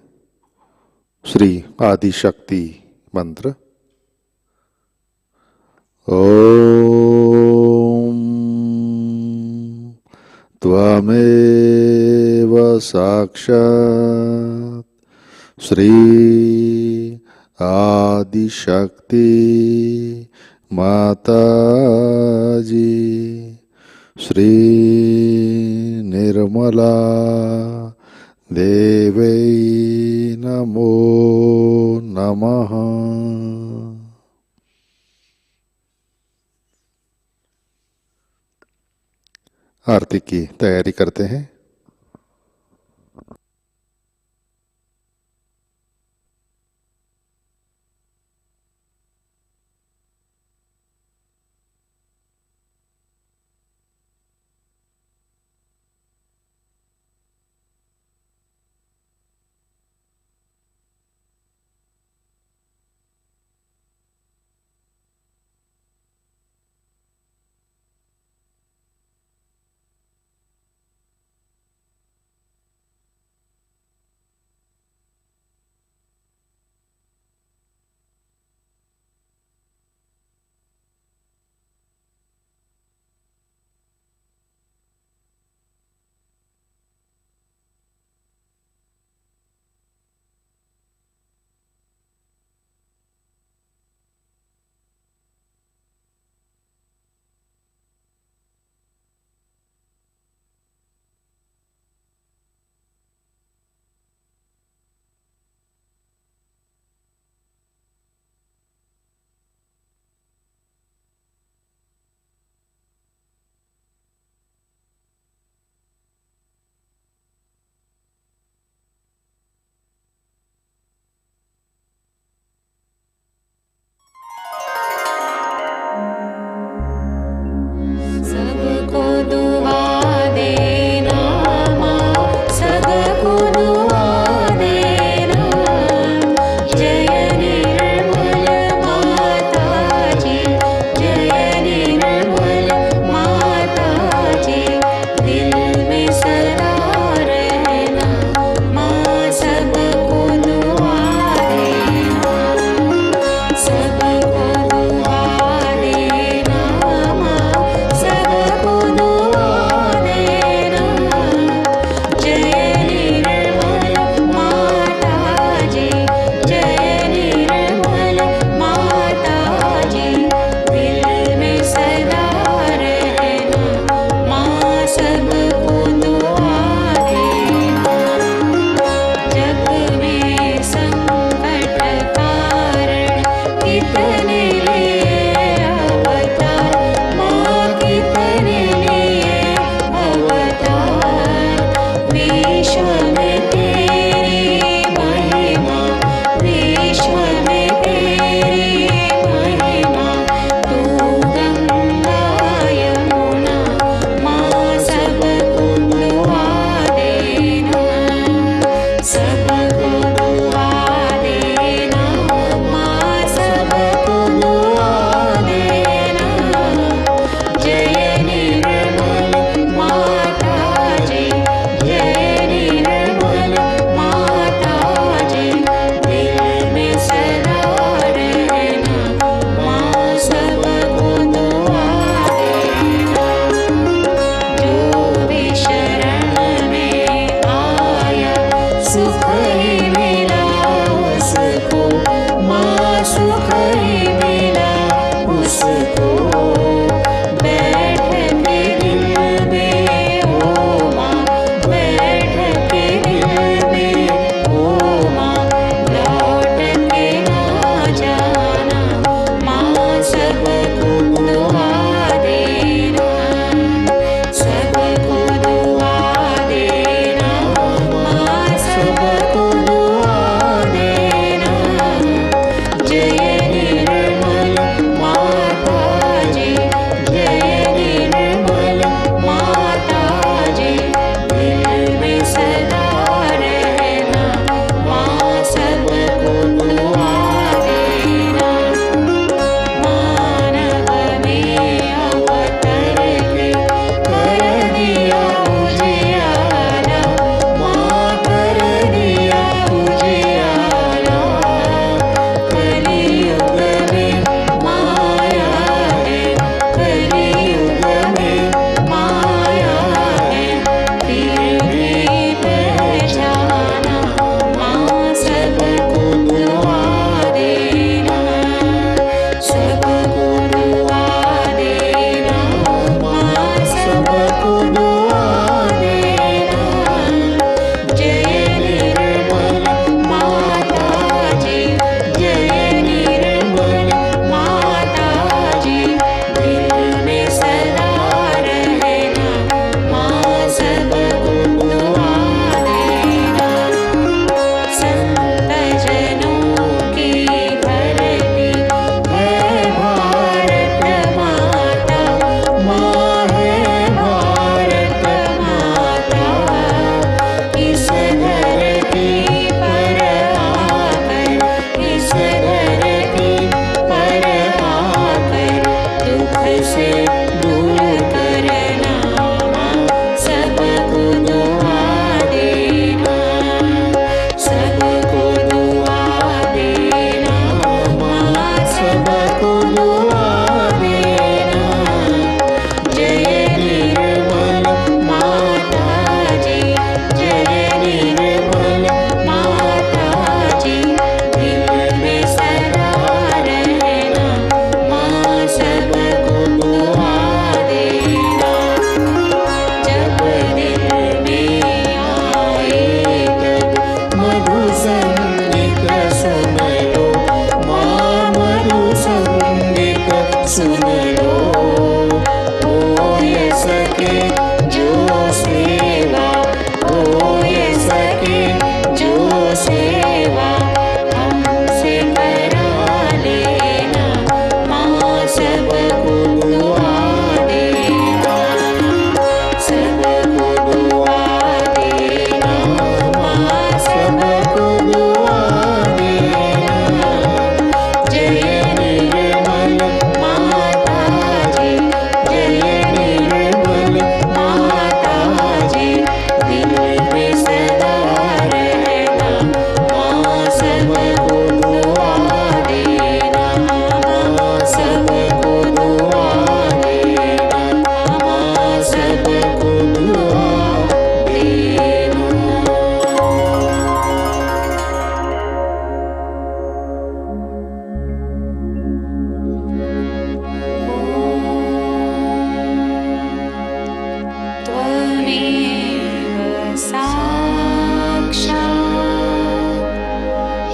श्री आदि शक्ति मंत्र। ओम त्वमेव साक्षात् श्री आदि शक्ति माताजी श्री निर्मला देवै नमो नमः। आरती की तैयारी करते हैं। सुख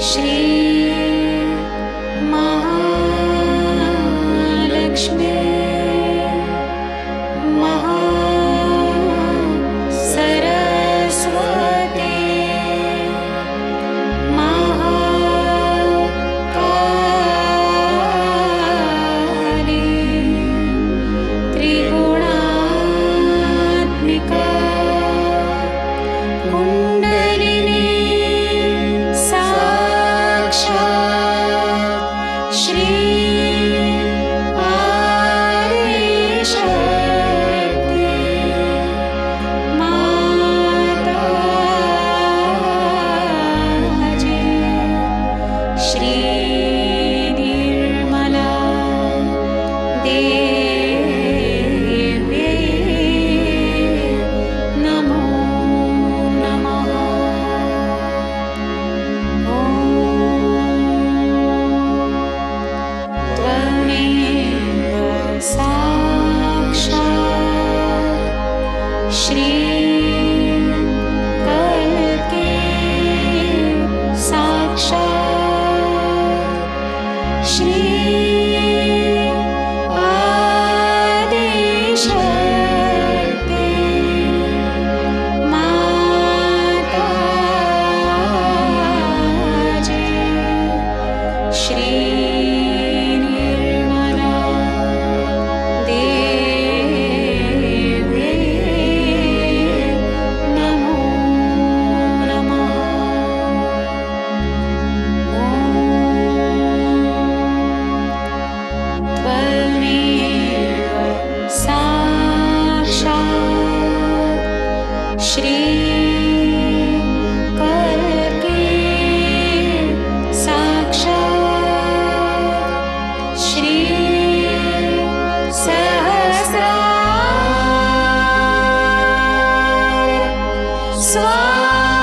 श्री महालक्ष्मी महासरस्वती महाकाली त्रिगुणात्मिका कुण्डलिनी साक्षात् श्री आदिशक्ति माताजी श्री निर्मला देवी नमो नमः। ॐ त्वमेव साक्षात् श्री कल्के साक्षात् श्री आदिशक्ति माताजी श्री निर्मला देवी नमो नमः। त्वमेव साक्षात् श्री कल्के साक्षात् श्री सहस्रार स्वामिनी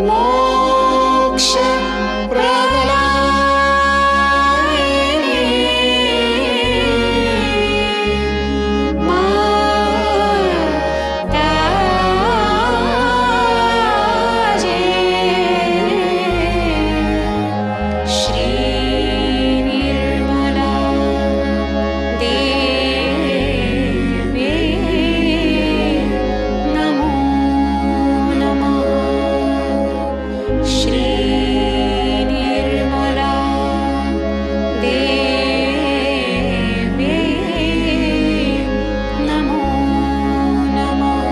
मोक्ष प्रदायिनी माताजी श्री निर्मला देवी नमो नमः। श्री निर्मला देवी नमो नमः।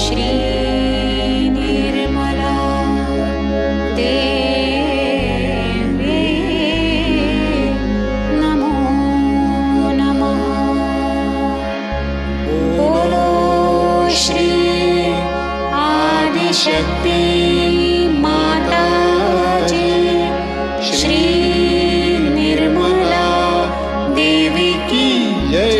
श्री निर्मला देवी नमो नमः। बोलो श्री आदिशक्ति माताजी श्री निर्मला देवी की जय।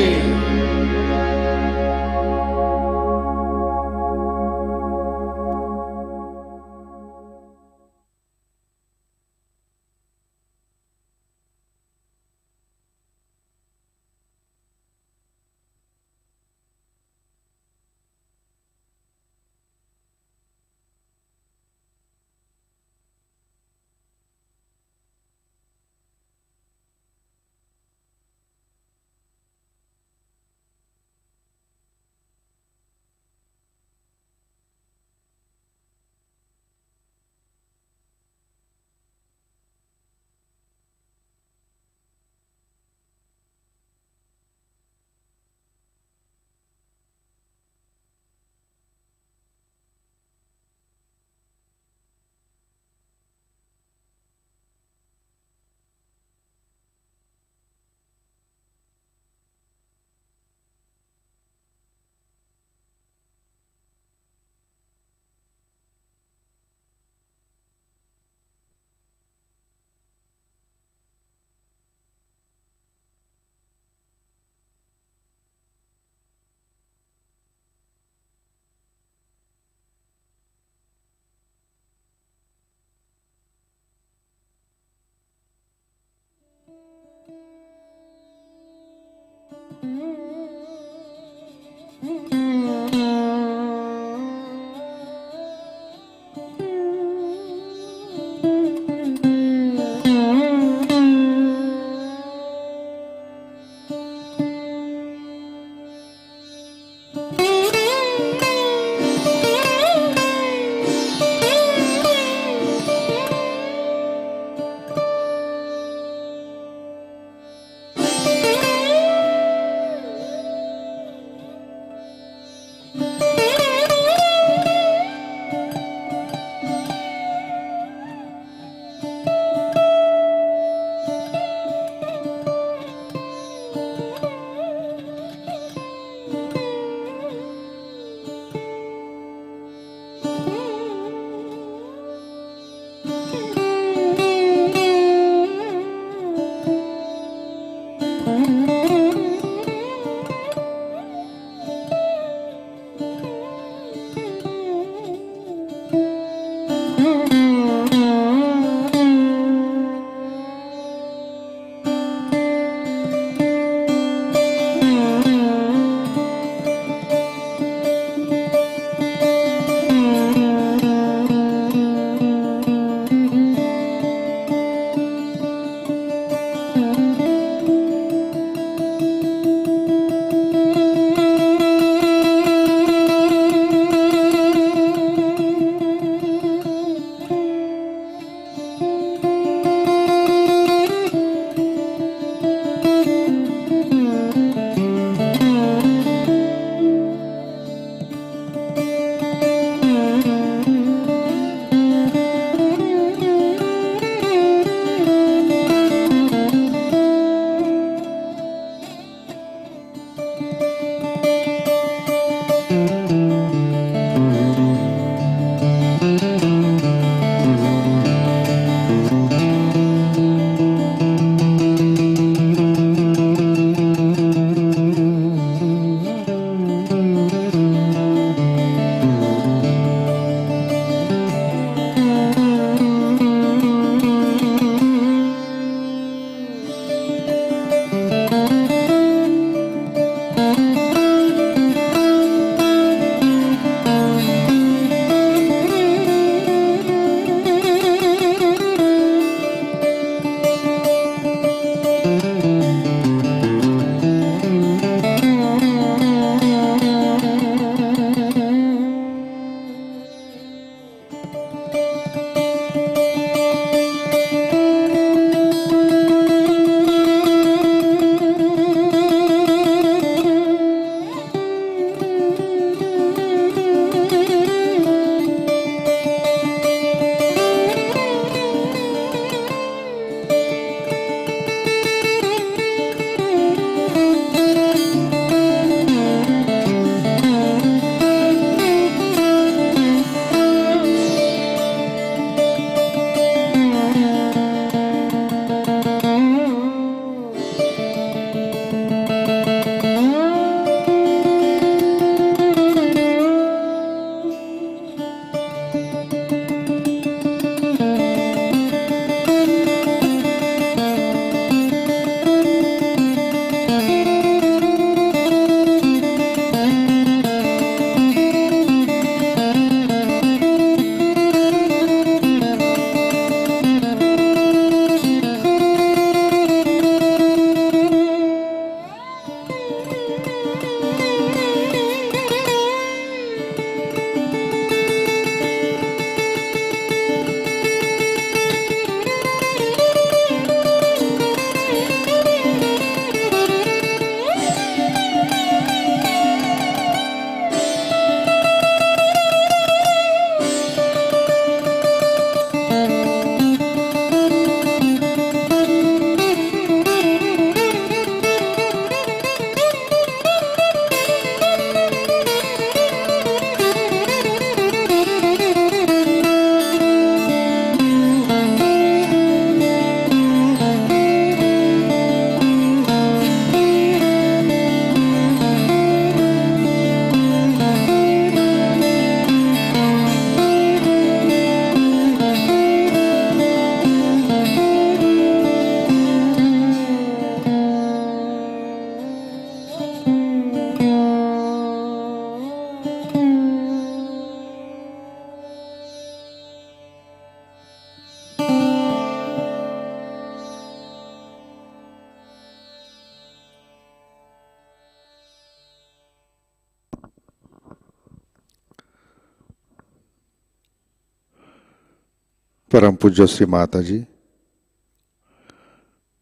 परम पूज्य श्री माताजी,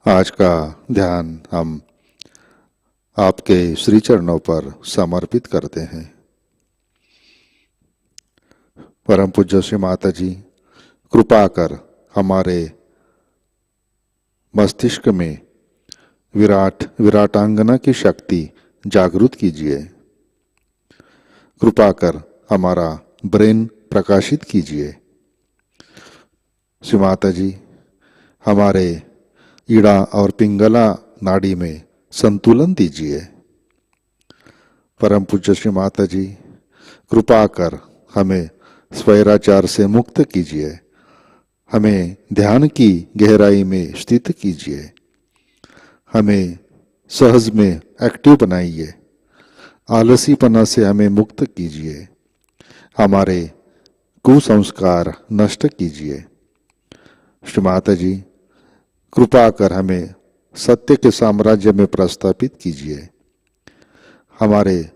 आज का ध्यान हम आपके श्री चरणों पर समर्पित करते हैं। परम पूज्य श्री माताजी, कृपा कर हमारे मस्तिष्क में विराटांगना की शक्ति जागृत कीजिए। कृपा कर हमारा ब्रेन प्रकाशित कीजिए। श्री माताजी, हमारे ईड़ा और पिंगला नाड़ी में संतुलन दीजिए। परम पूज्य श्री माताजी, कृपा कर हमें स्वैराचार से मुक्त कीजिए। हमें ध्यान की गहराई में स्थित कीजिए। हमें सहज में एक्टिव बनाइए। आलसीपना से हमें मुक्त कीजिए। हमारे कुसंस्कार नष्ट कीजिए। श्री माताजी, कृपा कर हमें सत्य के साम्राज्य में प्रस्थापित कीजिए। हमारे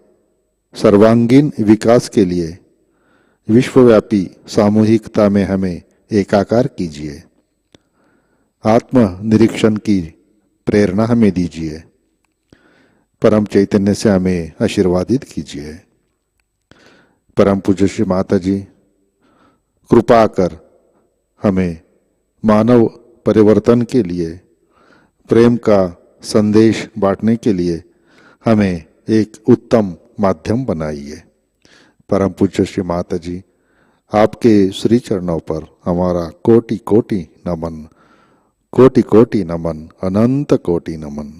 सर्वांगीण विकास के लिए विश्वव्यापी सामूहिकता में हमें एकाकार कीजिए। आत्म निरीक्षण की प्रेरणा हमें दीजिए। परम चैतन्य से हमें आशीर्वादित कीजिए। परम पूज्य श्री माताजी, कृपा कर हमें मानव परिवर्तन के लिए, प्रेम का संदेश बांटने के लिए हमें एक उत्तम माध्यम बनाइए। परम पूज्य श्री माताजी, आपके श्री चरणों पर हमारा कोटि कोटि नमन, कोटि कोटि नमन, अनंत कोटि नमन।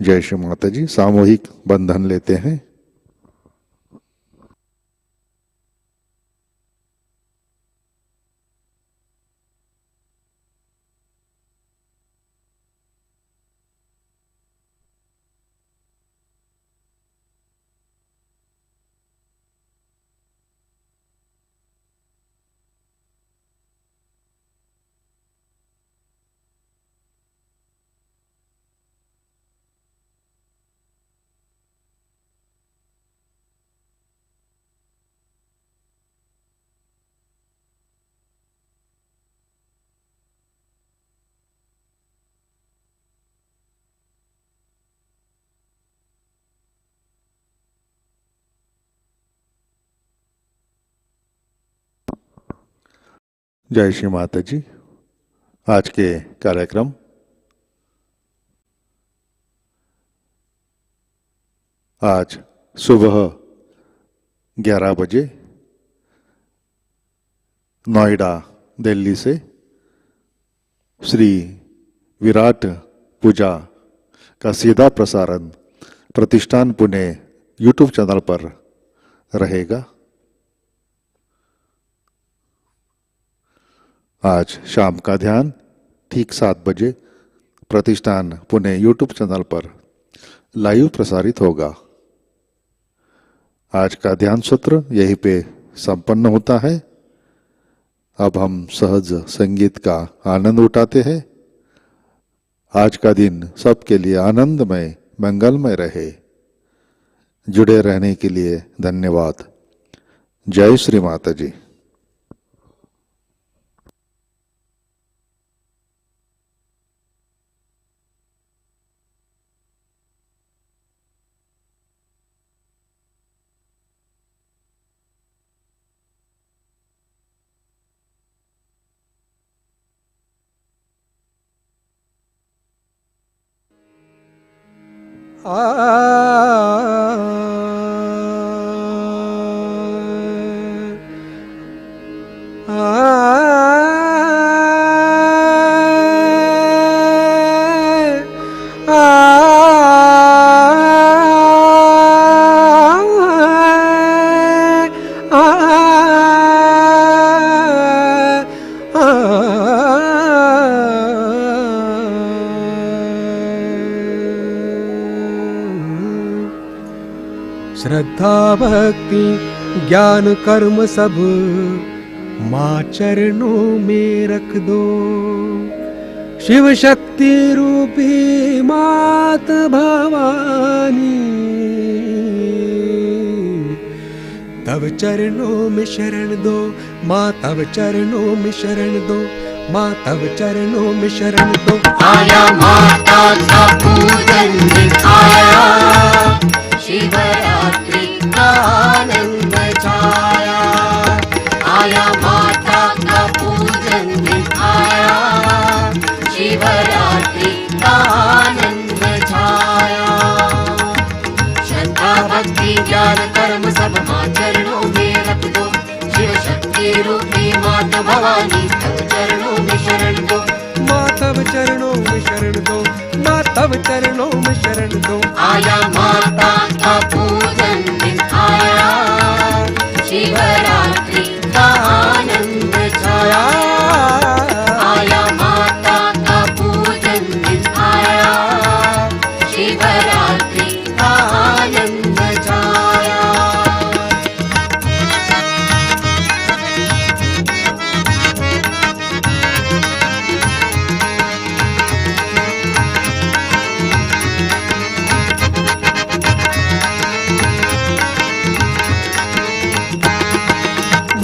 जय श्री माताजी। सामूहिक बंधन लेते हैं। जय श्री माताजी। आज के कार्यक्रम आज सुबह 11 बजे नोएडा, दिल्ली से श्री विराट पूजा का सीधा प्रसारण प्रतिष्ठान पुणे यूट्यूब चैनल पर रहेगा। आज शाम का ध्यान ठीक 7 बजे प्रतिष्ठान पुणे यूट्यूब चैनल पर लाइव प्रसारित होगा। आज का ध्यान सत्र यहीं पे संपन्न होता है। अब हम सहज संगीत का आनंद उठाते हैं। आज का दिन सबके लिए आनंदमय, मंगलमय रहे। जुड़े रहने के लिए धन्यवाद। जय श्री माता जी। श्रद्धा भक्ति ज्ञान कर्म सब माँ चरणों में रख दो। शिव शक्ति रूपी मात भवानी तव चरणों में शरण दो, माँ तव चरणों में शरण दो, माँ तव चरणों में शरण दो। आया माता का पूजन दिखाया, शिवरात्रि का आनंद छाया। आया माता का पूजन दिखाया, शिवरात्रि का आनंद छाया। श्रद्धा भक्ति ज्ञान कर्म सब माँ चरणों में रख दो, शिव शक्ति रूपी माता भवानी तव चरणों में शरण दो। माँ तव चरणों में शरण दो, माँ तव चरणों में शरण दो। आया माता का पूजन दिखाया, शिवरात्रि का आनंद छाया। आया माता का पूजन दिखाया, शिवरात्रि का आनंद छाया।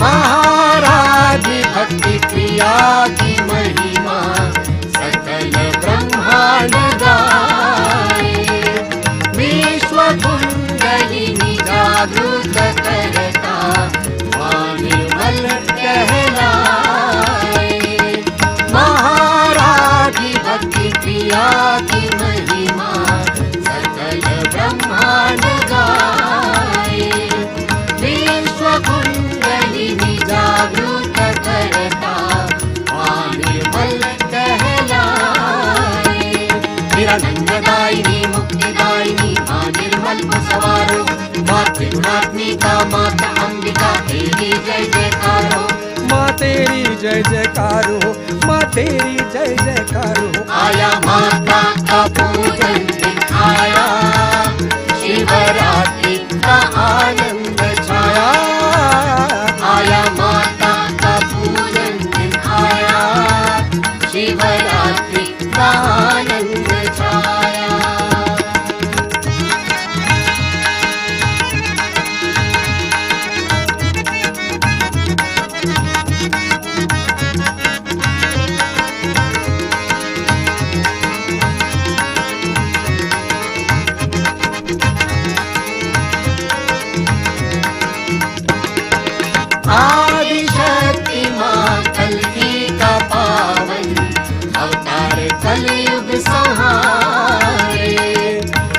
महाराज भक्ति प्रिया की महिमा सकल ब्रह्मांड गाए। विश्व कुंडलिनी जागृत करता निर्मल कहलाए। महाराज भक्ति प्रिया की महिमा सकल ब्रह्मांड गाए। विश्व कुंडलिनी जागृत करता निर्मल कहलाए। निरानंददायिनी मुक्तिदायिनी माँ निर्मल को सवारो, माँ त्रिगुणात्मिका माता अंबिका तेरी जय जयकार हो। माँ तेरी जय जयकार हो, माँ तेरी जय जयकार हो। आया माता का पूजन दिखाया, शिवरात्रि का आनंद छाया। आया माता का पूजन दिखाया, शिवरात्रि का आनंद छाया। आदिशक्ति माँ कल्की का पावन अवतार कलयुग सहारे।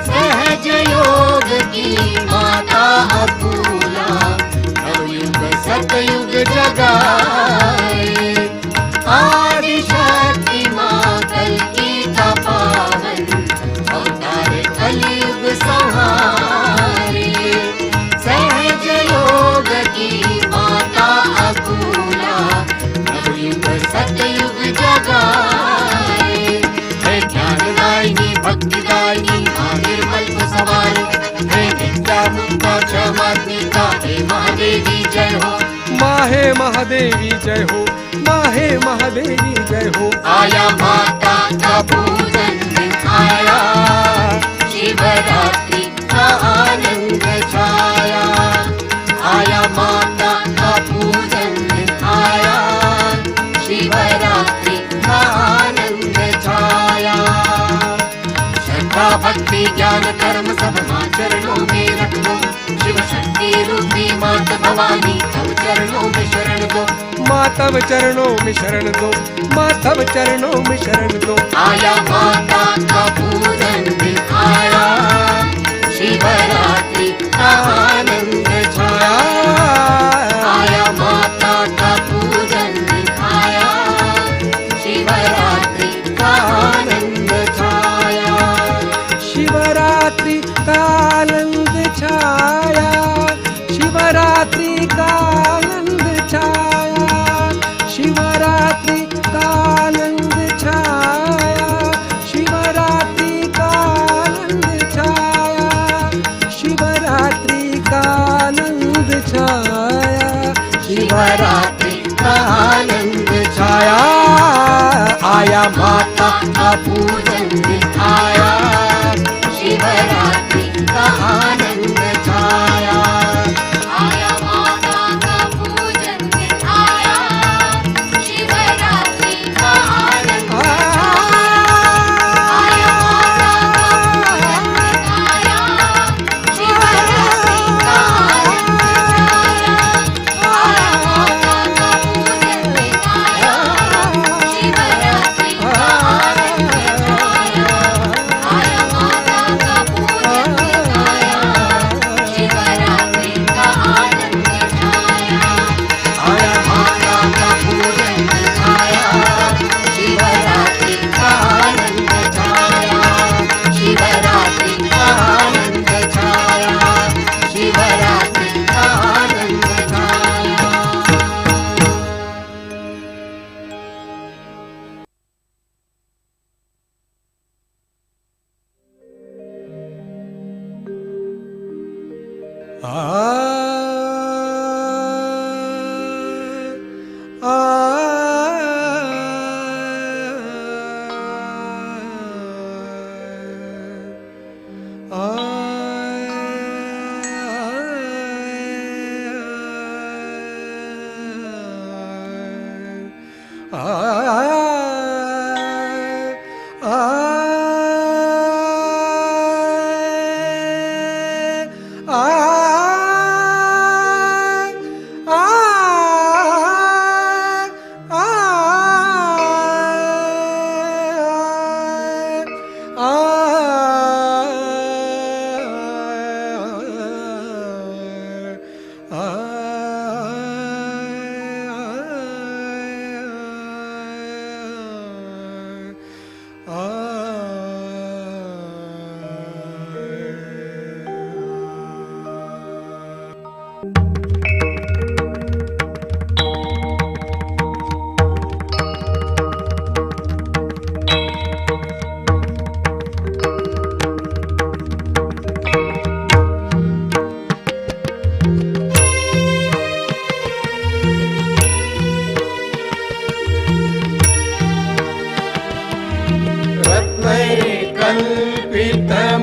सहज योग की माता अपूला नवयुग सतयुग जगाए। आदिशक्ति माँ कल्की का पावन अवतार कलयुग सहारे। सहज योग की माता अपूला नवयुग सतयुग जगाए। है ज्ञानदायिनी भक्तिदायिनी माँ निर्मल को सवारो। है नित्या मुक्ता क्षमात्मिका हे महादेवी जय हो। माँ हे महादेवी जय हो, माँ हे महादेवी जय हो। आया माता का पूजन दिखाया, शिवरात्रि का आनंद छाया। आया माता का पूजन दिखाया, शिवरात्रि का आनंद छाया। श्रद्धा भक्ति ज्ञान कर्म सब माँ चरणों में रख दो, शिव शक्ति रूपी माता भवानी तव चरणों में शरण दो। माँ तव चरणों में शरण दो, माँ तव चरणों में शरण दो। आया माता का पूजन दिखाया, शिवरात्रि का आनंद छाया। आया माता का पूजन दिखाया, शिवरात्रि का आनंद छाया। शिवरात्रि का आनंद छाया, शिवरात्रि का आनंद छाया। शिवरात्रि का आनंद छाया, शिवरात्रि का आनंद छाया। शिवरात्रि का आनंद छाया, शिवरात्रि का आनंद छाया। आया माता का पूजन दिखाया, शिवरात्रि का आनंद छाया। आया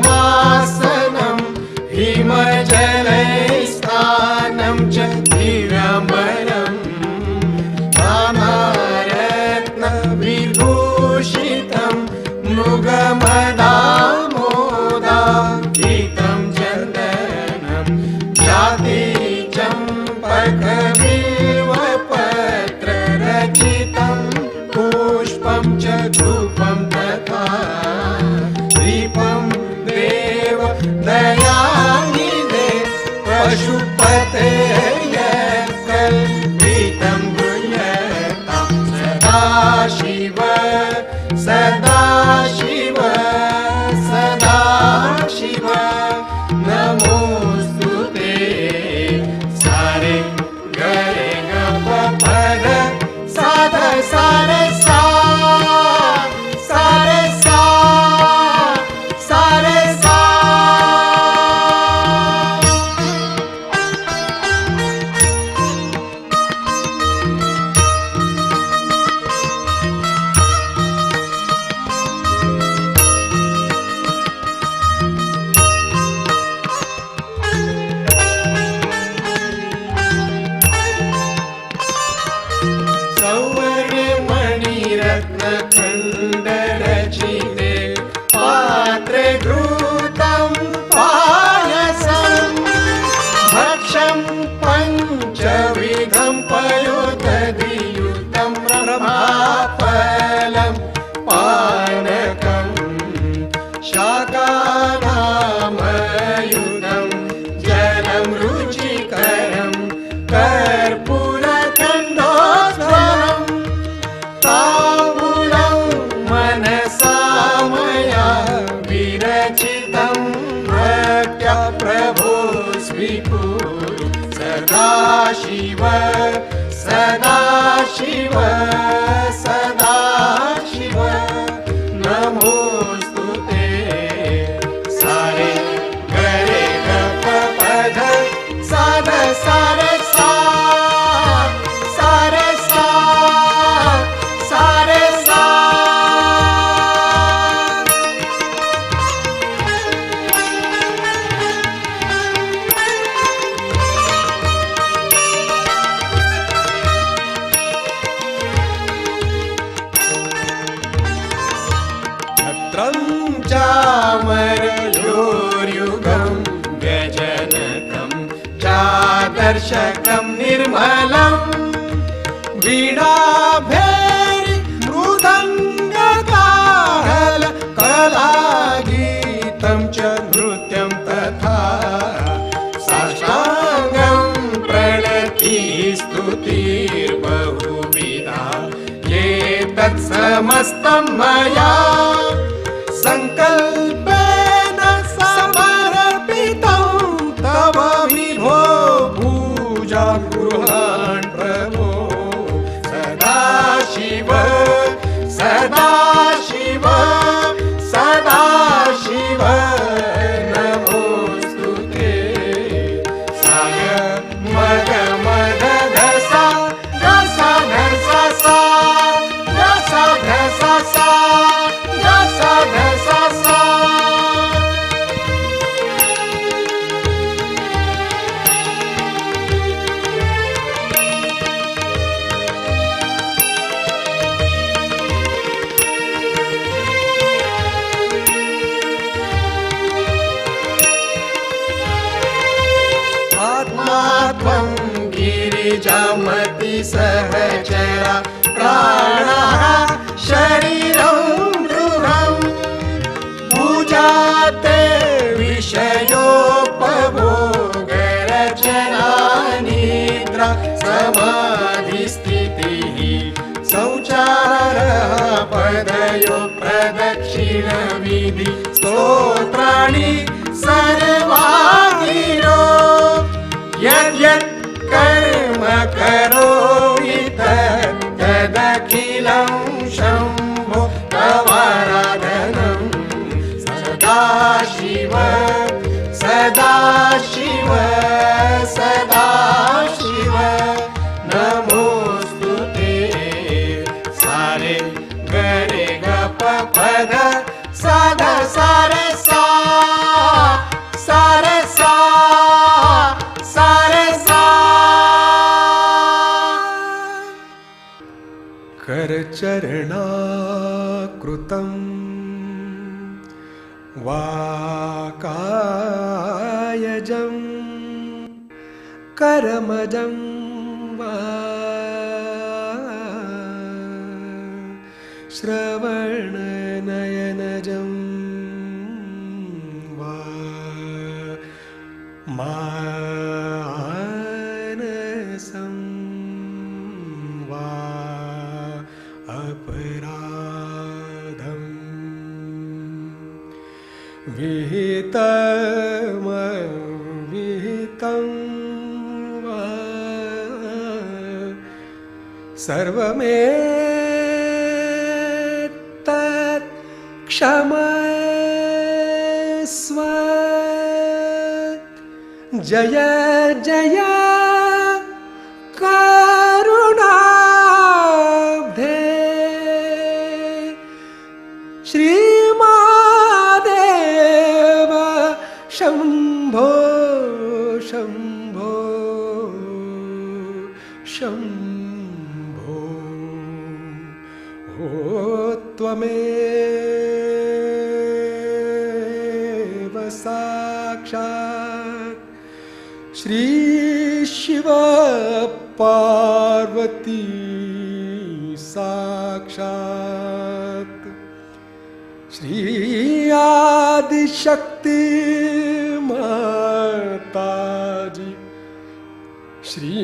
कल्पितमासनं हिमजलैस्नानं च दिव्याम्बरं नानारत्नविभूषितं मृगमदामोदाहितं चन्दनं जातिचम्पकबिल्वपत्ररचितं पुष्पं च धूपं तथा दीपं देव दयानिधे पशुपते कल्पितं गृह्यतां सदाशिव सदाशिव सदाशिव नमोऽस्तु ते सारे गरे गप पद साध सारे सा सारे सा सारे सा सौवर्णमणिरत्नखण्डरचिते पात्रे घृतं पायसं भक्षं पञ्चविधं पयोदधियुतं प्रभाफलं पानकं शाकानामयुतं जलं रुचिकरं कर्पूरखण्डोत्फलम् ताम्बूलं मनसा मया विरचितं भक्त्या प्रभो स्वीकुरु सदाशिव सदाशिव सदाशिव नमोऽस्तु ते सारे गरे गप पद साध सारे सा सारे सा सारे सा छत्रं चामरयोर्युगं व्यजनकं चादर्शकं निर्मलं वीणाभेरि मृदङ्गकाहल कलागीतं च नृत्यं तथा साष्टाङ्गं प्रणतिस्तुतिर्बहुविधा ये तत्समस्तं मया संकल्पेन समर्पितं तव विभो पूजा गृहान् प्रभो सदाशिव सदाशिव सदाशिव नमोऽस्तु ते साय मद मद धसा धसा धसा सा धसा धसा सा बीजमति सहचरा प्राणः शरीरं गृहं पूजाते विषयोपभोगरचना निद्रा समाधिस्थितिः शौचारः पदयो प्रदक्षिणविधि स्तोत्राणि सर्वाङ्गिनो यद्यत् कर्म करोमि तदखिलं शम्भो तवाराधनं सदाशिव सदाशिव सदाशिव नमोऽस्तु ते सारे गरे गप पद साध सारे सा सारे सा सारे सा करचरणाकृतं वाकायजं करमजं वा श्रवणनयनजं वा मानसं वा अपराधं विहितं वा सर्वमेतत् क्षमस्व जय जय करुणाब्धे श्रीमादेव शम्भो शम्भो शम्भो ओ त्वमेव साक्षात् श्री शिव पार्वती साक्षात् श्री आदिशक्ति माताजी श्री